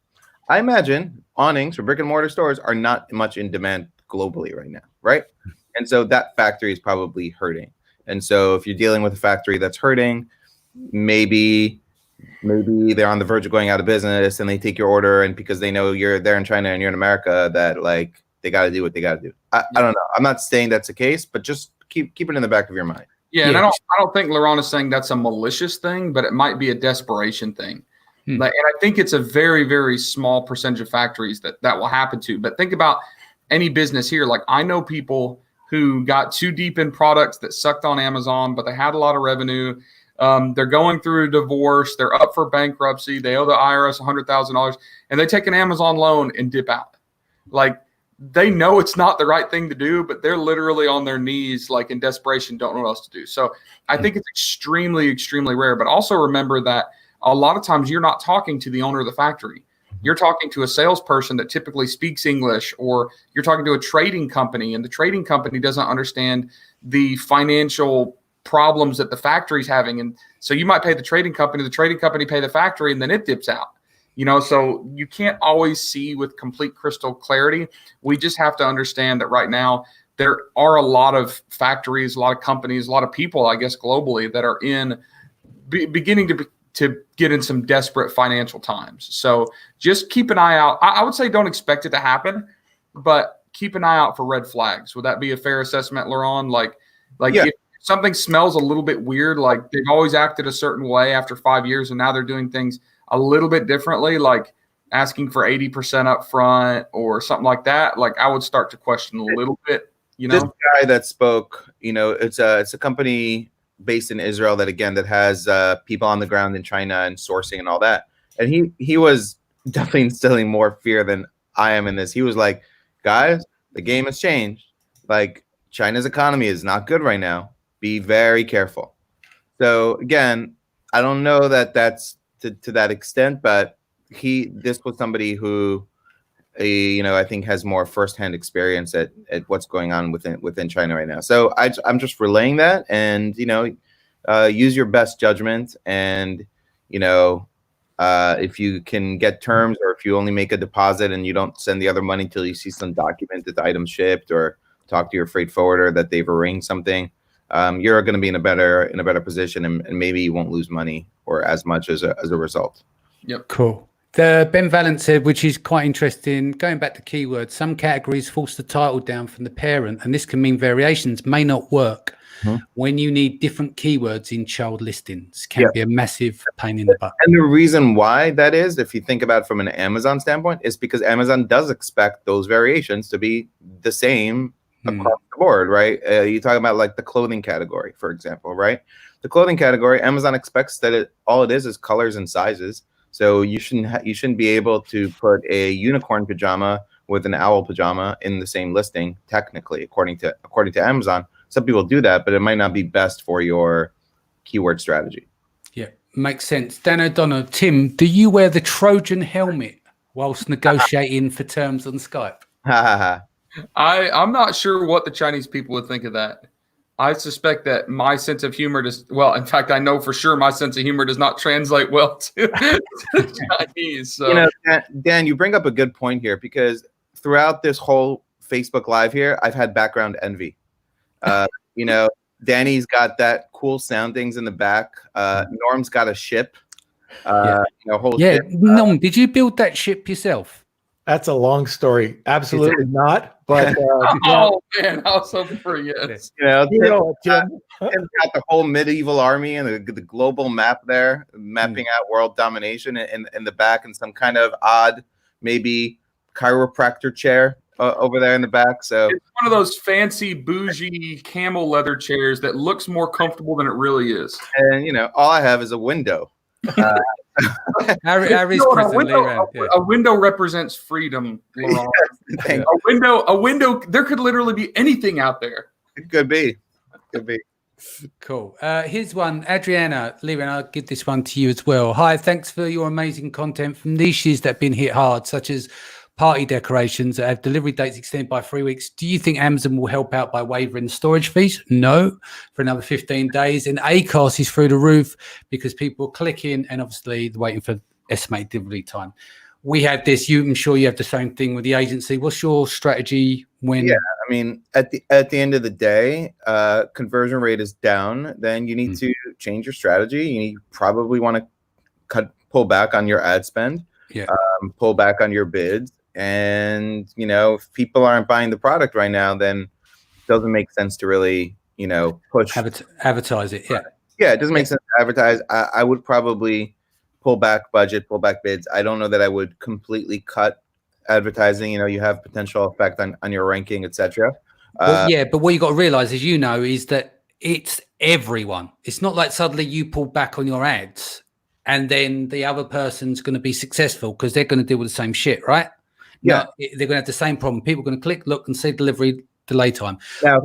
I imagine awnings for brick and mortar stores are not much in demand globally right now, right? And so that factory is probably hurting. And so if you're dealing with a factory that's hurting, maybe they're on the verge of going out of business and they take your order, and because they know you're there in China and you're in America, that like they got to do what they got to do. I don't know. I'm not saying that's the case, but just keep it in the back of your mind. Yeah, and I don't think Laurent is saying that's a malicious thing, but it might be a desperation thing. And I think it's a very, very small percentage of factories that will happen to. But think about any business here. Like, I know people who got too deep in products that sucked on Amazon, but they had a lot of revenue. They're going through a divorce. They're up for bankruptcy. They owe the IRS $100,000, and they take an Amazon loan and dip out. Like, they know it's not the right thing to do, but they're literally on their knees, like in desperation, don't know what else to do. So I think it's extremely, extremely rare. But also remember that a lot of times you're not talking to the owner of the factory. You're talking to a salesperson that typically speaks English, or you're talking to a trading company, and the trading company doesn't understand the financial problems that the factory's having. And so you might pay the trading company pay the factory, and then it dips out. So you can't always see with complete crystal clarity. We just have to understand that right now there are a lot of factories, a lot of companies, a lot of people, I guess, globally that are beginning to get in some desperate financial times. So just keep an eye out. I would say don't expect it to happen, but keep an eye out for red flags. Would that be a fair assessment, Laurent? Like if something smells a little bit weird, like they've always acted a certain way after 5 years and now they're doing things a little bit differently, like asking for 80% up front or something like that, like I would start to question a little bit, you know. This guy that spoke, it's a company based in Israel that has people on the ground in China and sourcing and all that. And he was definitely instilling more fear than I am in this. He was like, guys, the game has changed. Like, China's economy is not good right now. Be very careful. So again, I don't know that that's to that extent, but this was somebody who, I think has more firsthand experience at what's going on within China right now. So I'm just relaying that, and use your best judgment, and if you can get terms, or if you only make a deposit and you don't send the other money until you see some document that the item shipped, or talk to your freight forwarder that they've arranged something, you're going to be in a better position, and maybe you won't lose money or as much as a result. Yep. Cool. Ben Valence said, which is quite interesting, going back to keywords, some categories force the title down from the parent, and this can mean variations may not work when you need different keywords in child listings. Can be a massive pain in the butt. And the reason why that is, if you think about it from an Amazon standpoint, is because Amazon does expect those variations to be the same across the board, right? You talk about like the clothing category, for example, right? The clothing category, Amazon expects that all it is colors and sizes. So you shouldn't be able to put a unicorn pajama with an owl pajama in the same listing, technically, according to Amazon. Some people do that, but it might not be best for your keyword strategy. Yeah, makes sense. Dan O'Donnell, Tim, do you wear the Trojan helmet whilst negotiating for terms on Skype? I'm not sure what the Chinese people would think of that. I suspect that my sense of humor in fact, I know for sure my sense of humor does not translate well to Chinese. So. Dan, you bring up a good point here, because throughout this whole Facebook Live here, I've had background envy. Danny's got that cool sound things in the back. Norm's got a ship. Ship. Norm, did you build that ship yourself? That's a long story. Absolutely not. But oh man, I was hoping for a yes. Tim got the whole medieval army and the global map there, mapping out world domination in the back, and some kind of odd, maybe chiropractor chair over there in the back. So it's one of those fancy bougie camel leather chairs that looks more comfortable than it really is. And all I have is a window. A window represents freedom. A window. There could literally be anything out there. It could be. Cool. Here's one, Adriana. Liran, I'll give this one to you as well. Hi, thanks for your amazing content from niches that have been hit hard, such as party decorations that have delivery dates extended by 3 weeks. Do you think Amazon will help out by waiving storage fees? No, for another 15 days. And ACOS is through the roof because people are clicking and obviously waiting for estimated delivery time. We had this. I'm sure you have the same thing with the agency. What's your strategy when? Yeah, I mean, at the end of the day, conversion rate is down. Then you need to change your strategy. You probably want to pull back on your ad spend. Yeah. Pull back on your bids. And, if people aren't buying the product right now, then it doesn't make sense to really, push. Advertise it. Yeah. Yeah, it doesn't make sense to advertise. I would probably pull back budget, pull back bids. I don't know that I would completely cut advertising. You have potential effect on your ranking, etc. But what you got to realize, as you know, is that it's everyone. It's not like suddenly you pull back on your ads and then the other person's going to be successful because they're going to deal with the same shit, right? Yeah, no, they're going to have the same problem. People are going to click, look, and see delivery delay time. Now,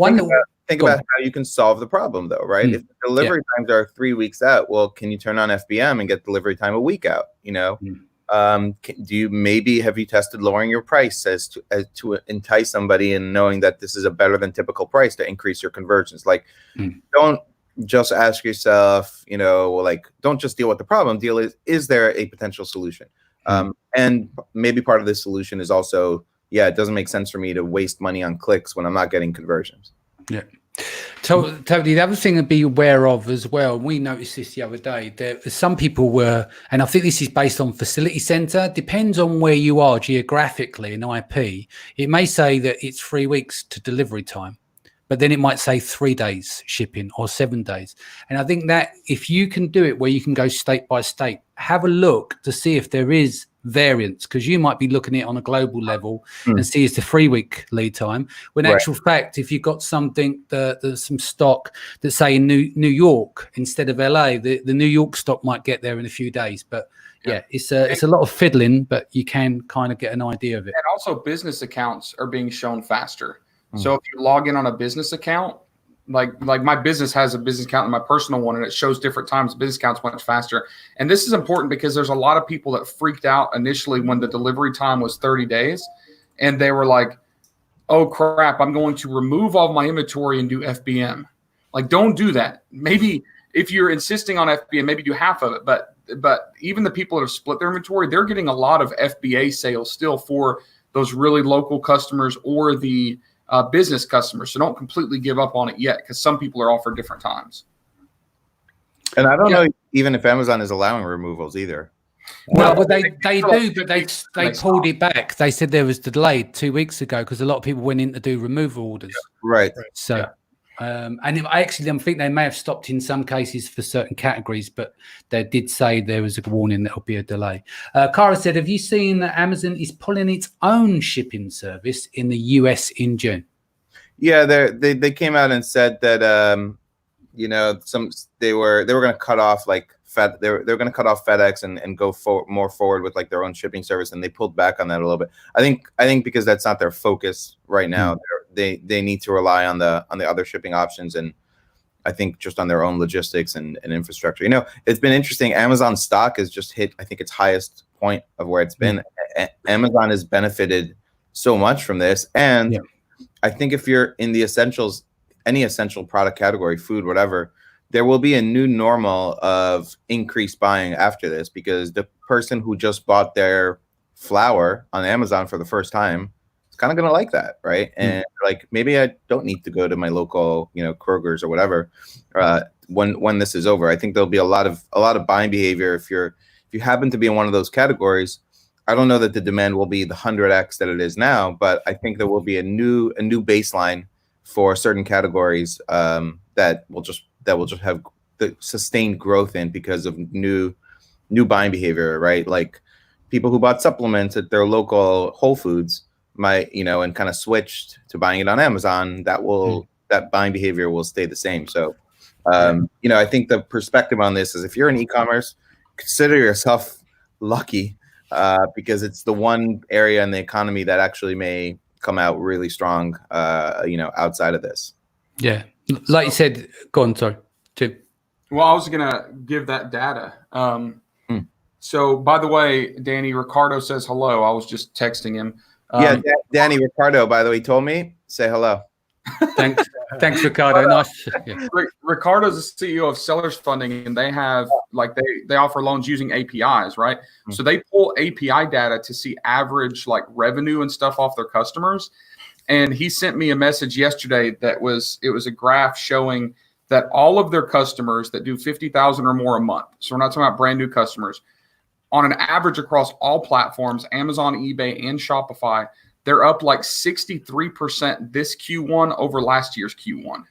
think about how you can solve the problem, though, right? If the delivery times are 3 weeks out, well, can you turn on FBM and get delivery time a week out? Have you tested lowering your price as to entice somebody and knowing that this is a better than typical price to increase your conversions? Like, don't just ask yourself, don't just deal with the problem. Is there a potential solution? And maybe part of this solution is also, it doesn't make sense for me to waste money on clicks when I'm not getting conversions. Yeah. Totally. The other thing to be aware of as well, we noticed this the other day, that some people were, and I think this is based on facility center, depends on where you are geographically in IP. It may say that it's 3 weeks to delivery time, but then it might say 3 days shipping or 7 days. And I think that if you can do it where you can go state by state, have a look to see if there is variance, because you might be looking at it on a global level and see it's a 3-week lead time. When actual fact, if you've got something, there's some stock that's say in New York instead of LA, the New York stock might get there in a few days. But yeah, it's a lot of fiddling, but you can kind of get an idea of it. And also business accounts are being shown faster. So if you log in on a business account, like my business has a business account and my personal one, and it shows different times. Business accounts much faster. And this is important because there's a lot of people that freaked out initially when the delivery time was 30 days. And they were like, oh crap, I'm going to remove all my inventory and do FBM. Like, don't do that. Maybe if you're insisting on FBM, maybe do half of it. But even the people that have split their inventory, they're getting a lot of FBA sales still for those really local customers or the business customers. So don't completely give up on it yet, because some people are offered different times. And I don't know even if Amazon is allowing removals either. Well, they do, but they pulled it back. They said there was delayed 2 weeks ago because a lot of people went in to do removal orders. Right. So, and I think they may have stopped in some cases for certain categories, but they did say there was a warning that will be a delay. Cara said, have you seen that Amazon is pulling its own shipping service in the US in June? Yeah, they came out and said that they were going to cut off like they're going to cut off FedEx and go more forward with like their own shipping service, and they pulled back on that a little bit. I think because that's not their focus right now. They need to rely on the other shipping options, and I think just on their own logistics and infrastructure. It's been interesting. Amazon stock has just hit, I think, its highest point of where it's been. Amazon has benefited so much from this, and I think if you're in the essentials, any essential product category, food, whatever, there will be a new normal of increased buying after this, because the person who just bought their flour on Amazon for the first time is kind of going to like that, right? And like, maybe I don't need to go to my local, Kroger's or whatever when this is over. I think there'll be a lot of buying behavior if you happen to be in one of those categories. I don't know that the demand will be the 100x that it is now, but I think there will be a new baseline for certain categories that will just have the sustained growth in because of new buying behavior, right? Like people who bought supplements at their local Whole Foods might, and kind of switched to buying it on Amazon. That buying behavior will stay the same. So, I think the perspective on this is, if you're in e-commerce, consider yourself lucky because it's the one area in the economy that actually may come out really strong, outside of this. Yeah. Like you said, go on, sorry, Tim. Well, I was going to give that data. So, by the way, Danny, Ricardo says hello. I was just texting him. Danny Ricardo, by the way, told me, say hello. Thanks, Ricardo. Nice. Yeah. Ricardo's the CEO of Sellers Funding, and they have they offer loans using APIs, right? So they pull API data to see average revenue and stuff off their customers. And he sent me a message yesterday it was a graph showing that all of their customers that do 50,000 or more a month, so we're not talking about brand new customers, on an average across all platforms, Amazon, eBay, and Shopify, they're up 63% this Q1 over last year's Q1.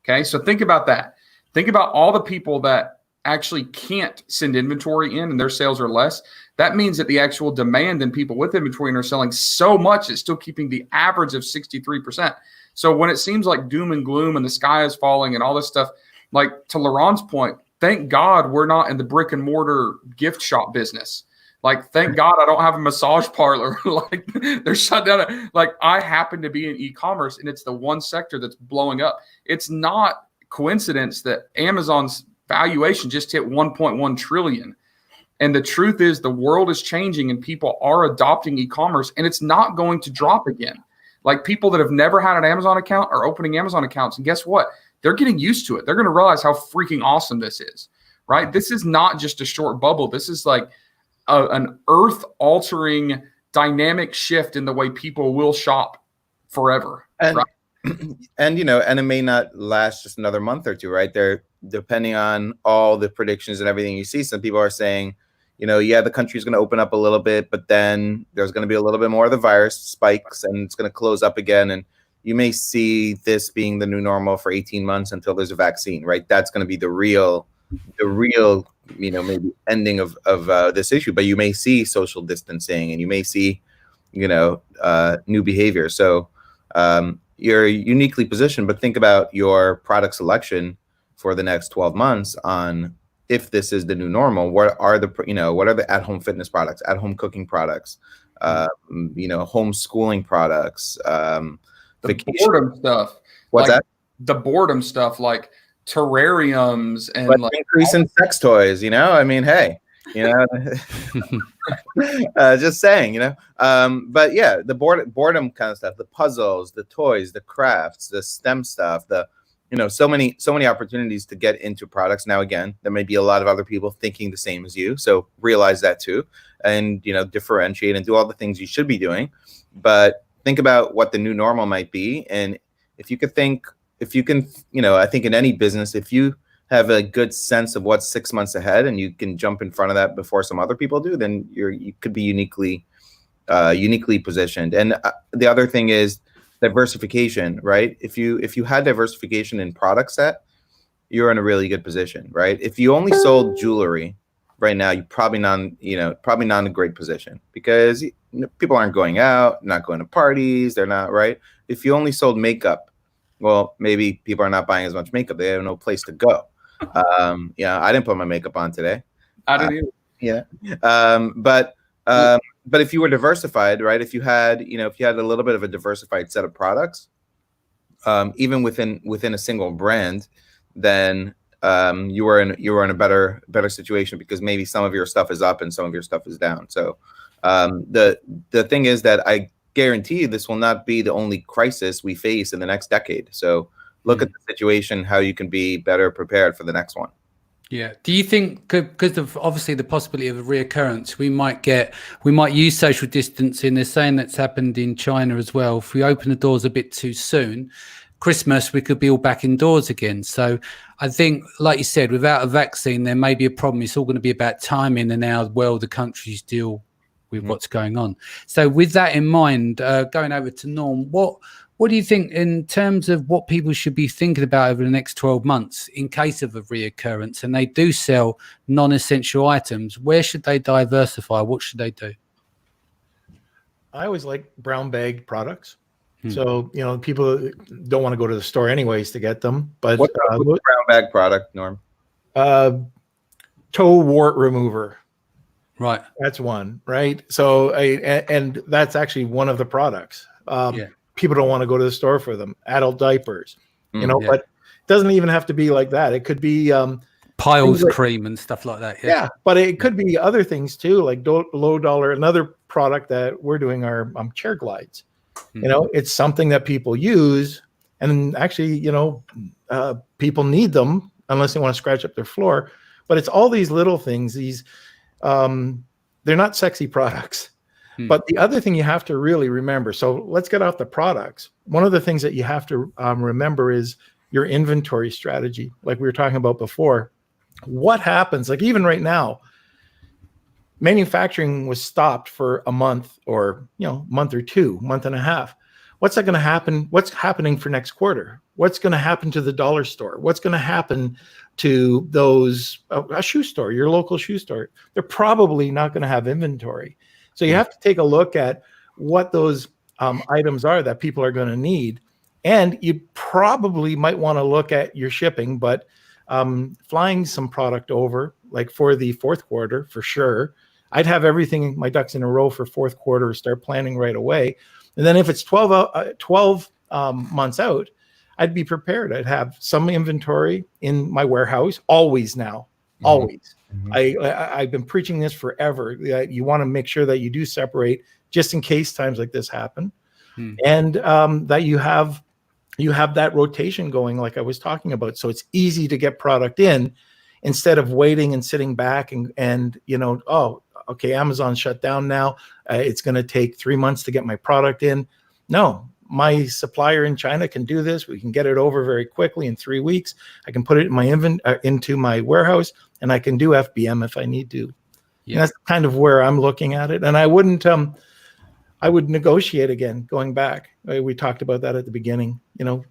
Okay, so think about that. Think about all the people that actually can't send inventory in and their sales are less. That means that the actual demand in people with inventory and are selling so much, it's still keeping the average of 63%. So when it seems like doom and gloom and the sky is falling and all this stuff, to Laurent's point, thank God we're not in the brick and mortar gift shop business. Thank God I don't have a massage parlor. They're shut down. I happen to be in e-commerce, and it's the one sector that's blowing up. It's not coincidence that Amazon's valuation just hit 1.1 trillion. And the truth is the world is changing and people are adopting e-commerce, and it's not going to drop again. People that have never had an Amazon account are opening Amazon accounts. And guess what? They're getting used to it. They're going to realize how freaking awesome this is, right? This is not just a short bubble. This is an earth-altering dynamic shift in the way people will shop forever. And, right? and it may not last just another month or two, right? They're depending on all the predictions and everything you see. Some people are saying, the country's going to open up a little bit, but then there's going to be a little bit more of the virus spikes and it's going to close up again. And you may see this being the new normal for 18 months until there's a vaccine, right? That's going to be the real maybe ending of this issue, but you may see social distancing, and you may see, new behavior. So you're uniquely positioned, but think about your product selection for the next 12 months on if this is the new normal. What are the at-home fitness products, at-home cooking products, homeschooling products, the boredom stuff. What's that? The boredom stuff, like terrariums and but increase in sex toys. I mean, hey, just saying, but yeah, the boredom kind of stuff, the puzzles, the toys, the crafts, the STEM stuff, so many opportunities to get into products. Now, again, there may be a lot of other people thinking the same as you, so realize that too, and differentiate and do all the things you should be doing, but think about what the new normal might be. And I think in any business, if you have a good sense of what's 6 months ahead and you can jump in front of that before some other people do, then you could be uniquely positioned. And the other thing is diversification, right? If you had diversification in product set, you're in a really good position, right? If you only sold jewelry right now, you're probably not in a great position, because people aren't going out, not going to parties, they're not, right? If you only sold makeup, well, maybe people are not buying as much makeup. They have no place to go. I didn't put my makeup on today. I didn't either. Yeah. But if you were diversified, right? If you had a little bit of a diversified set of products, even within a single brand, then you were in a better situation, because maybe some of your stuff is up and some of your stuff is down. So the thing is that I guarantee this will not be the only crisis we face in the next decade. So look at the situation, how you can be better prepared for the next one. Yeah. Do you think, because of obviously the possibility of a reoccurrence, we might use social distancing? They're saying that's happened in China as well. If we open the doors a bit too soon, Christmas, we could be all back indoors again. So I think, like you said, without a vaccine, there may be a problem. It's all going to be about timing and how well the countries deal with what's going on. So with that in mind, going over to Norm, what do you think in terms of what people should be thinking about over the next 12 months in case of a reoccurrence, and they do sell non-essential items? Where should they diversify? What should they do? I always like brown bag products. So, people don't want to go to the store anyways to get them. But what's the brown bag product, Norm? Toe wart remover. Right. That's one, right? So, and that's actually one of the products. People don't want to go to the store for them. Adult diapers, but it doesn't even have to be like that. It could be piles cream and stuff like that. Yeah, but it could be other things too, like low dollar. Another product that we're doing are chair glides. It's something that people use, and actually, people need them unless they want to scratch up their floor. But it's all these little things. These they're not sexy products. But the other thing you have to really remember, so let's get off the products. One of the things that you have to remember is your inventory strategy, like we were talking about before. What happens, like even right now, manufacturing was stopped for a month or, month or two, month and a half. What's that going to happen? What's happening for next quarter? What's going to happen to the dollar store? What's going to happen to those, a shoe store, your local shoe store? They're probably not going to have inventory. So you have to take a look at what those items are that people are going to need. And you probably might want to look at your shipping, but flying some product over, like for the fourth quarter, for sure. I'd have everything, my ducks in a row for fourth quarter, start planning right away. And then if it's 12 months out, I'd be prepared. I'd have some inventory in my warehouse, always now, always. I've been preaching this forever. You want to make sure that you do separate just in case times like this happen, and that you have that rotation going, like I was talking about. So it's easy to get product in instead of waiting and sitting back and okay, Amazon shut down now. It's going to take 3 months to get my product in. No, my supplier in China can do this. We can get it over very quickly in 3 weeks. I can put it in my into my warehouse, and I can do FBM if I need to. Yeah. And that's kind of where I'm looking at it. And I wouldn't, I would negotiate again, going back. We talked about that at the beginning, so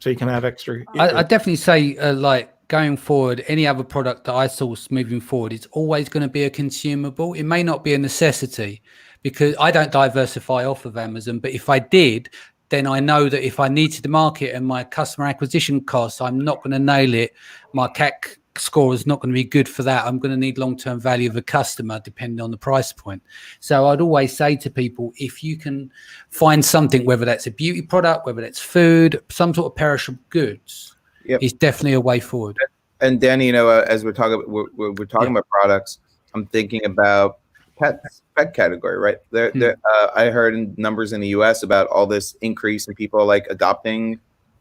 you can have extra. I definitely say, going forward, any other product that I source moving forward, it's always going to be a consumable. It may not be a necessity because I don't diversify off of Amazon, but if I did, then I know that if I need to market and my customer acquisition costs, I'm not going to nail it. My CAC score is not going to be good for that. I'm going to need long-term value of a customer depending on the price point. So I'd always say to people, if you can find something, whether that's a beauty product, whether that's food, some sort of perishable goods, it's definitely a way forward. And Danny, as we're talking about products, I'm thinking about pet category, right? I heard numbers in the US about all this increase in people like adopting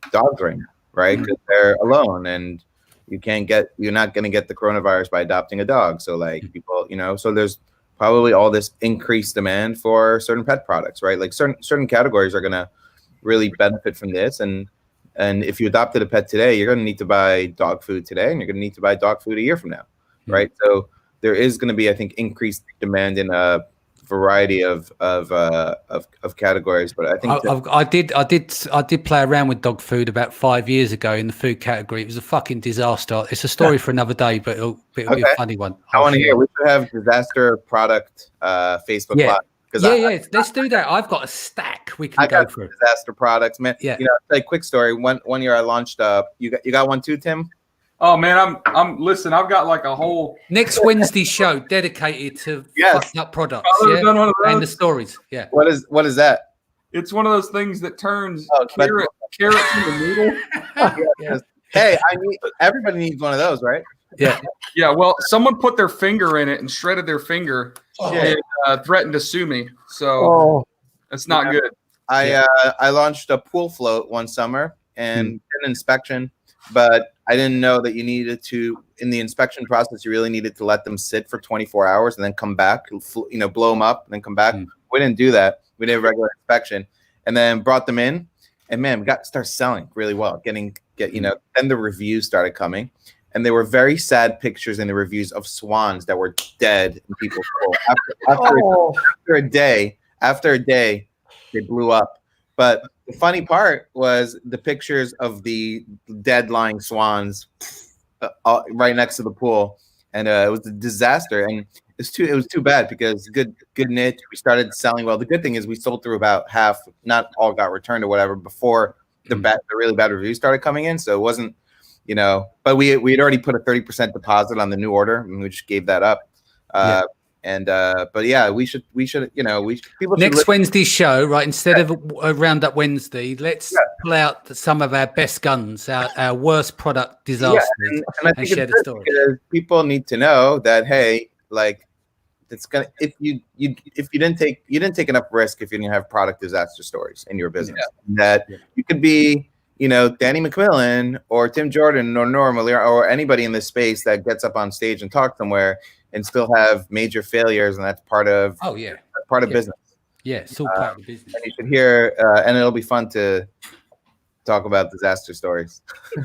dogs right now, right? Because they're alone and you're not going to get the coronavirus by adopting a dog. So like people, so there's probably all this increased demand for certain pet products, right? Like certain categories are going to really benefit from this. And if you adopted a pet today, you're going to need to buy dog food today, and you're going to need to buy dog food a year from now, right? So there is going to be, I think, increased demand in a variety of categories. But I think I did play around with dog food about 5 years ago in the food category. It was a fucking disaster. It's a story for another day, but it'll be a funny one. I want to hear. We should have disaster product Facebook Live. Let's do that. I've got a stack we can go through. Disaster products, man. Yeah. Like quick story. One year I launched. You got one too, Tim? Oh man, listen. I've got like a whole next Wednesday show dedicated to fucked up products, and the stories. Yeah. What is that? It's one of those things that turns carrots into noodle. Hey, everybody needs one of those, right? Yeah. Yeah. Well, someone put their finger in it and shredded their finger and threatened to sue me. So it's not good. I launched a pool float one summer and did an inspection, but I didn't know that you needed to, in the inspection process, you really needed to let them sit for 24 hours and then come back, blow them up and then come back. We didn't do that. We did a regular inspection and then brought them in, and man, we started selling really well. Then the reviews started coming, and there were very sad pictures in the reviews of swans that were dead in people's pool. After a day, they blew up. But the funny part was the pictures of the dead lying swans right next to the pool, and it was a disaster. And it was too bad because good niche. We started selling well. The good thing is we sold through about half. Not all got returned or whatever before the really bad reviews started coming in. So it wasn't, But we had already put a 30% deposit on the new order, and we just gave that up. But yeah, we should people next Wednesday show, right? Instead of a Roundup Wednesday, let's pull out some of our best guns, our worst product disasters, and share the story. People need to know that it's gonna if you didn't take enough risk if you didn't have product disaster stories in your business. You could be Danny McMillan or Tim Jordan or Norm or anybody in this space that gets up on stage and talks somewhere and still have major failures, and that's part of business. Yeah, it's all part of business. And you should hear, and it'll be fun to talk about disaster stories.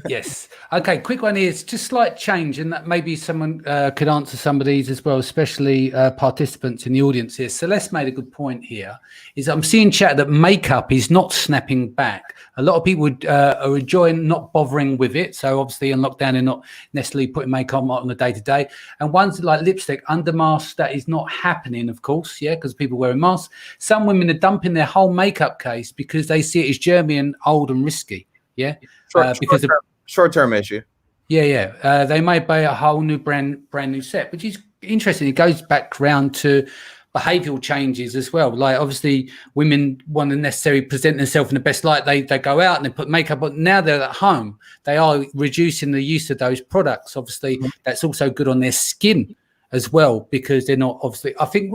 Yes. Okay, quick one is just slight change, and that maybe someone could answer some of these as well, especially participants in the audience here. Celeste made a good point here, is I'm seeing chat that makeup is not snapping back. A lot of people are enjoying not bothering with it. So obviously in lockdown, they're not necessarily putting makeup on the day-to-day. And ones like lipstick, under masks, that is not happening, of course, because people wearing masks. Some women are dumping their whole makeup case because they see it as germy and old and risky. Because of short-term issue. They may buy a whole new brand new set, which is interesting. It goes back round to behavioral changes as well. Like obviously women want to necessarily present themselves in the best light. They go out and they put makeup on. Now they're at home. They are reducing the use of those products. Obviously that's also good on their skin as well, because they're not obviously, I think,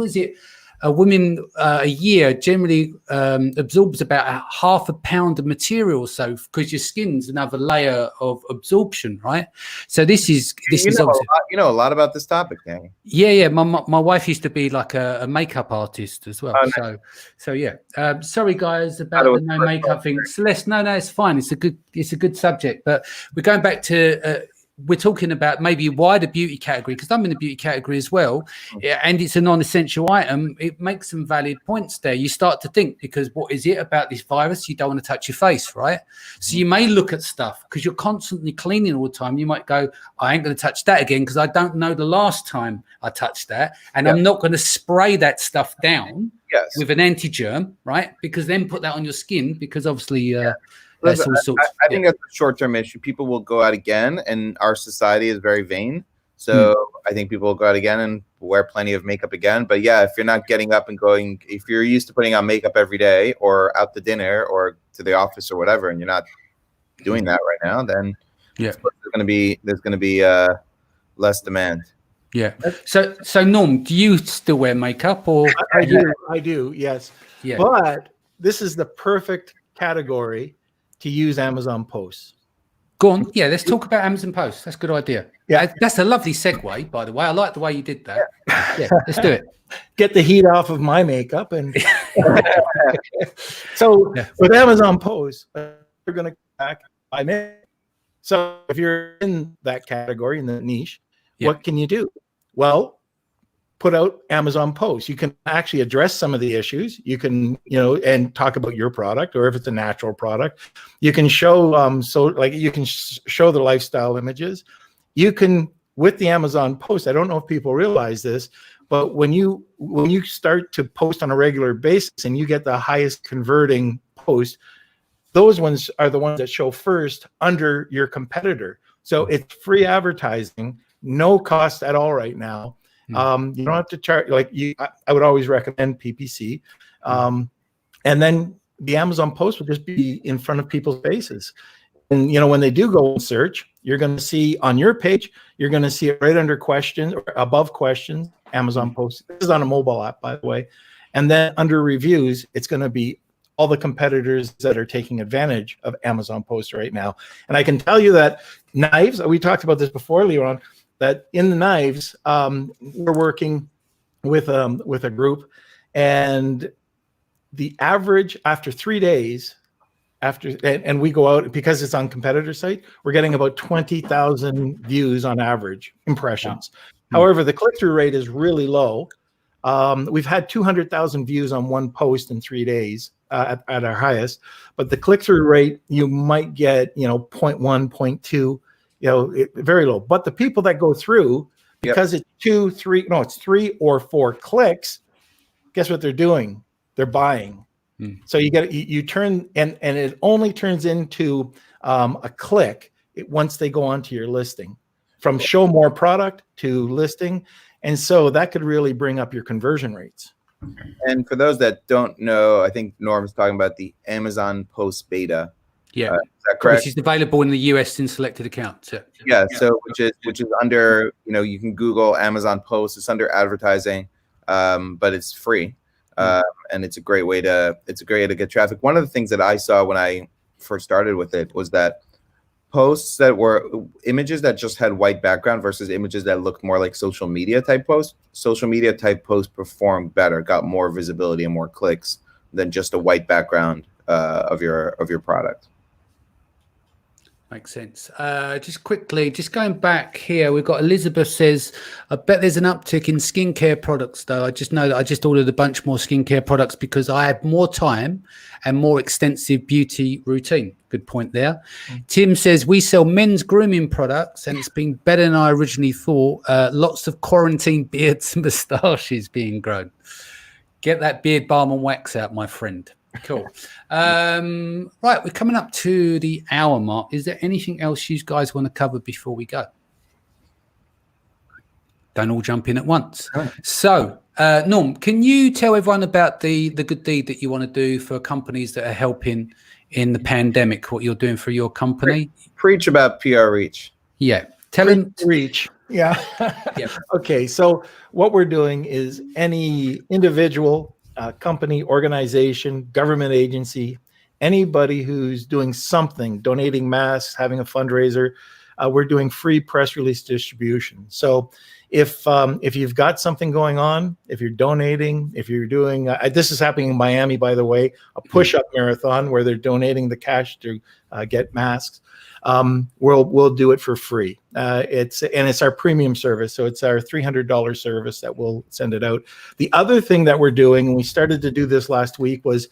a woman a year generally absorbs about 0.5 pound of material, so because your skin's another layer of absorption, right? So this is a lot about this topic, Danny. Yeah. My wife used to be like a makeup artist as well. Sorry guys about the no makeup thing. Celeste, no, it's fine. It's a good subject, but we're going back to we're talking about maybe a wider beauty category, because I'm in the beauty category as well, and it's a non-essential item, it makes some valid points there. You start to think, because what is it about this virus? You don't want to touch your face, right? So you may look at stuff because you're constantly cleaning all the time. You might go, I ain't going to touch that again because I don't know the last time I touched that, and I'm not going to spray that stuff down with an anti-germ, right? Because then put that on your skin, because obviously that's all sorts. I think that's a short-term issue. People will go out again, and our society is very vain. So I think people will go out again and wear plenty of makeup again. But yeah, if you're not getting up and going, if you're used to putting on makeup every day or out to dinner or to the office or whatever, and you're not doing that right now, then there's going to be less demand. Yeah. So Norm, do you still wear makeup, or? I do. Yes. Yeah. But this is the perfect category to use Amazon posts. Go on. Yeah, let's talk about Amazon posts. That's a good idea. Yeah. That's a lovely segue, by the way. I like the way you did that. Yeah, let's do it. Get the heat off of my makeup. And so with Amazon posts, you're going to back by minute. So if you're in that category, in the niche, what can you do? Well, put out Amazon posts. You can actually address some of the issues. You can, and talk about your product, or if it's a natural product, you can show, you can show the lifestyle images. You can, with the Amazon post, I don't know if people realize this, but when you start to post on a regular basis and you get the highest converting post, those ones are the ones that show first under your competitor. So it's free advertising, no cost at all right now. You don't have to charge, I would always recommend PPC. And then the Amazon post will just be in front of people's faces. And, when they do go and search, you're going to see on your page, you're going to see it right under questions or above questions, Amazon post. This is on a mobile app, by the way. And then under reviews, it's going to be all the competitors that are taking advantage of Amazon posts right now. And I can tell you that knives, we talked about this before, Leon, that in the knives, we're working with a group, and the average after 3 days, and we go out, because it's on competitor site, we're getting about 20,000 views on average, impressions. However, the click-through rate is really low. We've had 200,000 views on one post in 3 days at our highest, but the click-through rate, you might get 0.1, 0.2, very low. But the people that go through, because it's 3 or 4 clicks, guess what they're doing? They're buying. So you turn, and it only turns into a click once they go onto your listing, from show more product to listing. And so that could really bring up your conversion rates. And for those that don't know, I think Norm's talking about the Amazon Post Beta. Yeah, is that correct? Which is available in the US in selected accounts. Yeah. So which is under, you can Google Amazon Post. It's under advertising, but it's free, and it's a great way to get traffic. One of the things that I saw when I first started with it was that posts that were images that just had white background versus images that looked more like social media type posts. Social media type posts performed better, got more visibility and more clicks than just a white background of your product. Makes sense. Just quickly, just going back here, we've got Elizabeth says, I bet there's an uptick in skincare products, though. I just know that I just ordered a bunch more skincare products because I had more time and more extensive beauty routine. Good point there. Tim says, we sell men's grooming products and it's been better than I originally thought. Lots of quarantine beards and moustaches being grown. Get that beard balm and wax out, my friend. Cool. Right, we're coming up to the hour mark. Is there anything else you guys want to cover before we go? Don't all jump in at once. So, Norm, can you tell everyone about the good deed that you want to do for companies that are helping in the pandemic, what you're doing for your company? Preach about PR reach. Yeah. Tell them. Reach. Yeah. Okay. So what we're doing is any individual, company, organization, government agency, anybody who's doing something, donating masks, having a fundraiser, we're doing free press release distribution. So if you've got something going on, if you're donating, if you're doing this is happening in Miami, by the way, a push-up marathon where they're donating the cash to get masks. We'll do it for free. It's our premium service, so it's our $300 service that we'll send it out. The other thing that we're doing, and we started to do this last week, was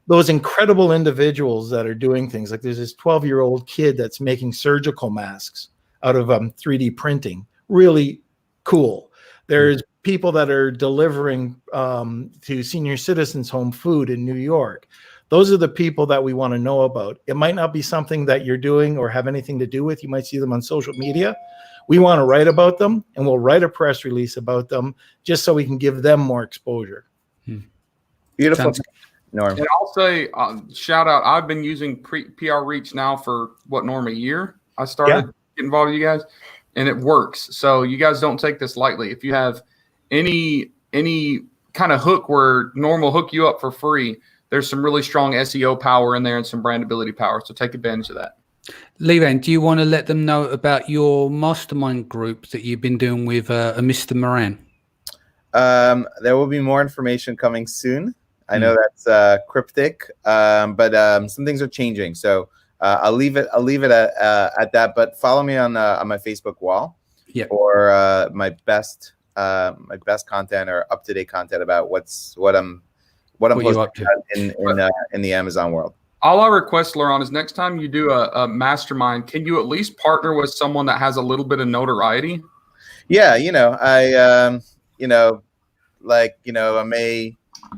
those incredible individuals that are doing things like there's this 12-year-old kid that's making surgical masks out of 3D printing. Really cool. There's people that are delivering to senior citizens home food in New York. Those are the people that we want to know about. It might not be something that you're doing or have anything to do with. You might see them on social media. We want to write about them, and we'll write a press release about them just so we can give them more exposure. Beautiful. Norm. And I'll say, shout out, I've been using PR Reach now for, Norm, a year? I started getting involved with you guys, and it works. So you guys don't take this lightly. If you have any kind of hook where Norm will hook you up for free, there's some really strong SEO power in there and some brandability power. So take advantage of that. Olli Rehn, do you want to let them know about your mastermind group that you've been doing with Mr. Moran? There will be more information coming soon. I know that's cryptic, but some things are changing. So I'll leave it at that. But follow me on my Facebook wall for my best content or up to date content about what I'm posting in the Amazon world. All I request, Laurent, is next time you do a mastermind, can you at least partner with someone that has a little bit of notoriety? Yeah, I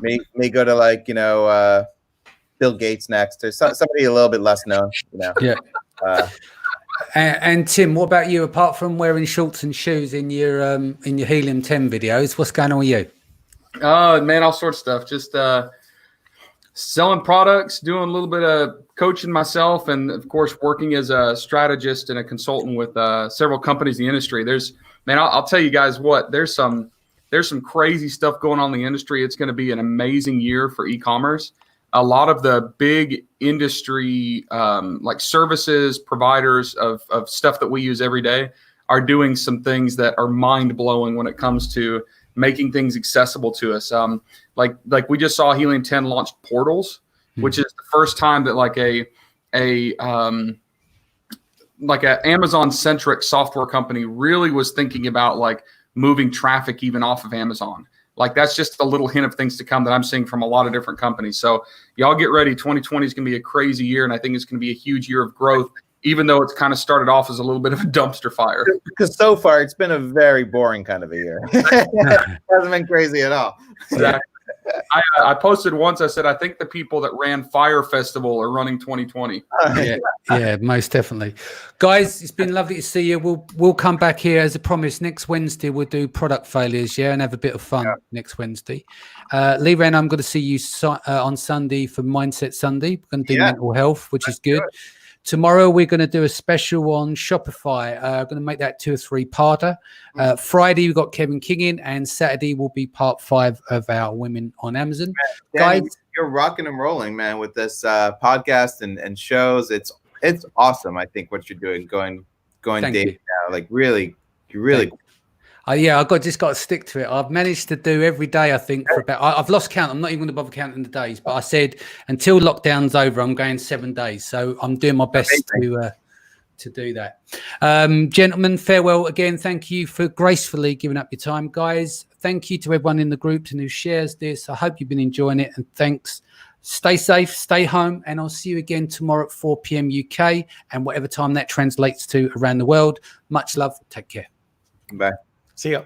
may go to Bill Gates next, or somebody a little bit less known. Yeah. And Tim, what about you? Apart from wearing shorts and shoes in your Helium 10 videos, what's going on with you? Oh man, all sorts of stuff. Just selling products, doing a little bit of coaching myself, and of course working as a strategist and a consultant with several companies in the industry. I'll tell you guys what. There's some crazy stuff going on in the industry. It's going to be an amazing year for e-commerce. A lot of the big industry, like services providers of stuff that we use every day, are doing some things that are mind blowing when it comes to making things accessible to us. Like we just saw Helium 10 launch portals, which is the first time that like a Amazon centric software company really was thinking about like moving traffic even off of Amazon. Like that's just a little hint of things to come that I'm seeing from a lot of different companies. So y'all get ready. 2020 is going to be a crazy year, and I think it's going to be a huge year of growth, even though it's kind of started off as a little bit of a dumpster fire. Because so far it's been a very boring kind of a year. It hasn't been crazy at all. Exactly. I posted once, I said, I think the people that ran Fire Festival are running 2020. Yeah, most definitely. Guys, it's been lovely to see you. We'll come back here as a promise. Next Wednesday, we'll do product failures, and have a bit of fun next Wednesday. Olli Rehn, I'm going to see you on Sunday for Mindset Sunday. We're going to do mental health, which is good. Tomorrow, we're going to do a special on Shopify. Going to make that 2 or 3 parter. Friday, we've got Kevin King in, and Saturday will be part 5 of our Women on Amazon. Danny, guys, you're rocking and rolling, man, with this podcast and shows. It's awesome. I think what you're doing, going daily now, like really. I've just got to stick to it. I've managed to do every day, I think, for about. I've lost count. I'm not even going to bother counting the days. But I said until lockdown's over, I'm going 7 days. So I'm doing my best to do that. Gentlemen, farewell again. Thank you for gracefully giving up your time, guys. Thank you to everyone in the group and who shares this. I hope you've been enjoying it, and thanks. Stay safe, stay home, and I'll see you again tomorrow at 4 p.m. UK and whatever time that translates to around the world. Much love. Take care. Bye. See ya.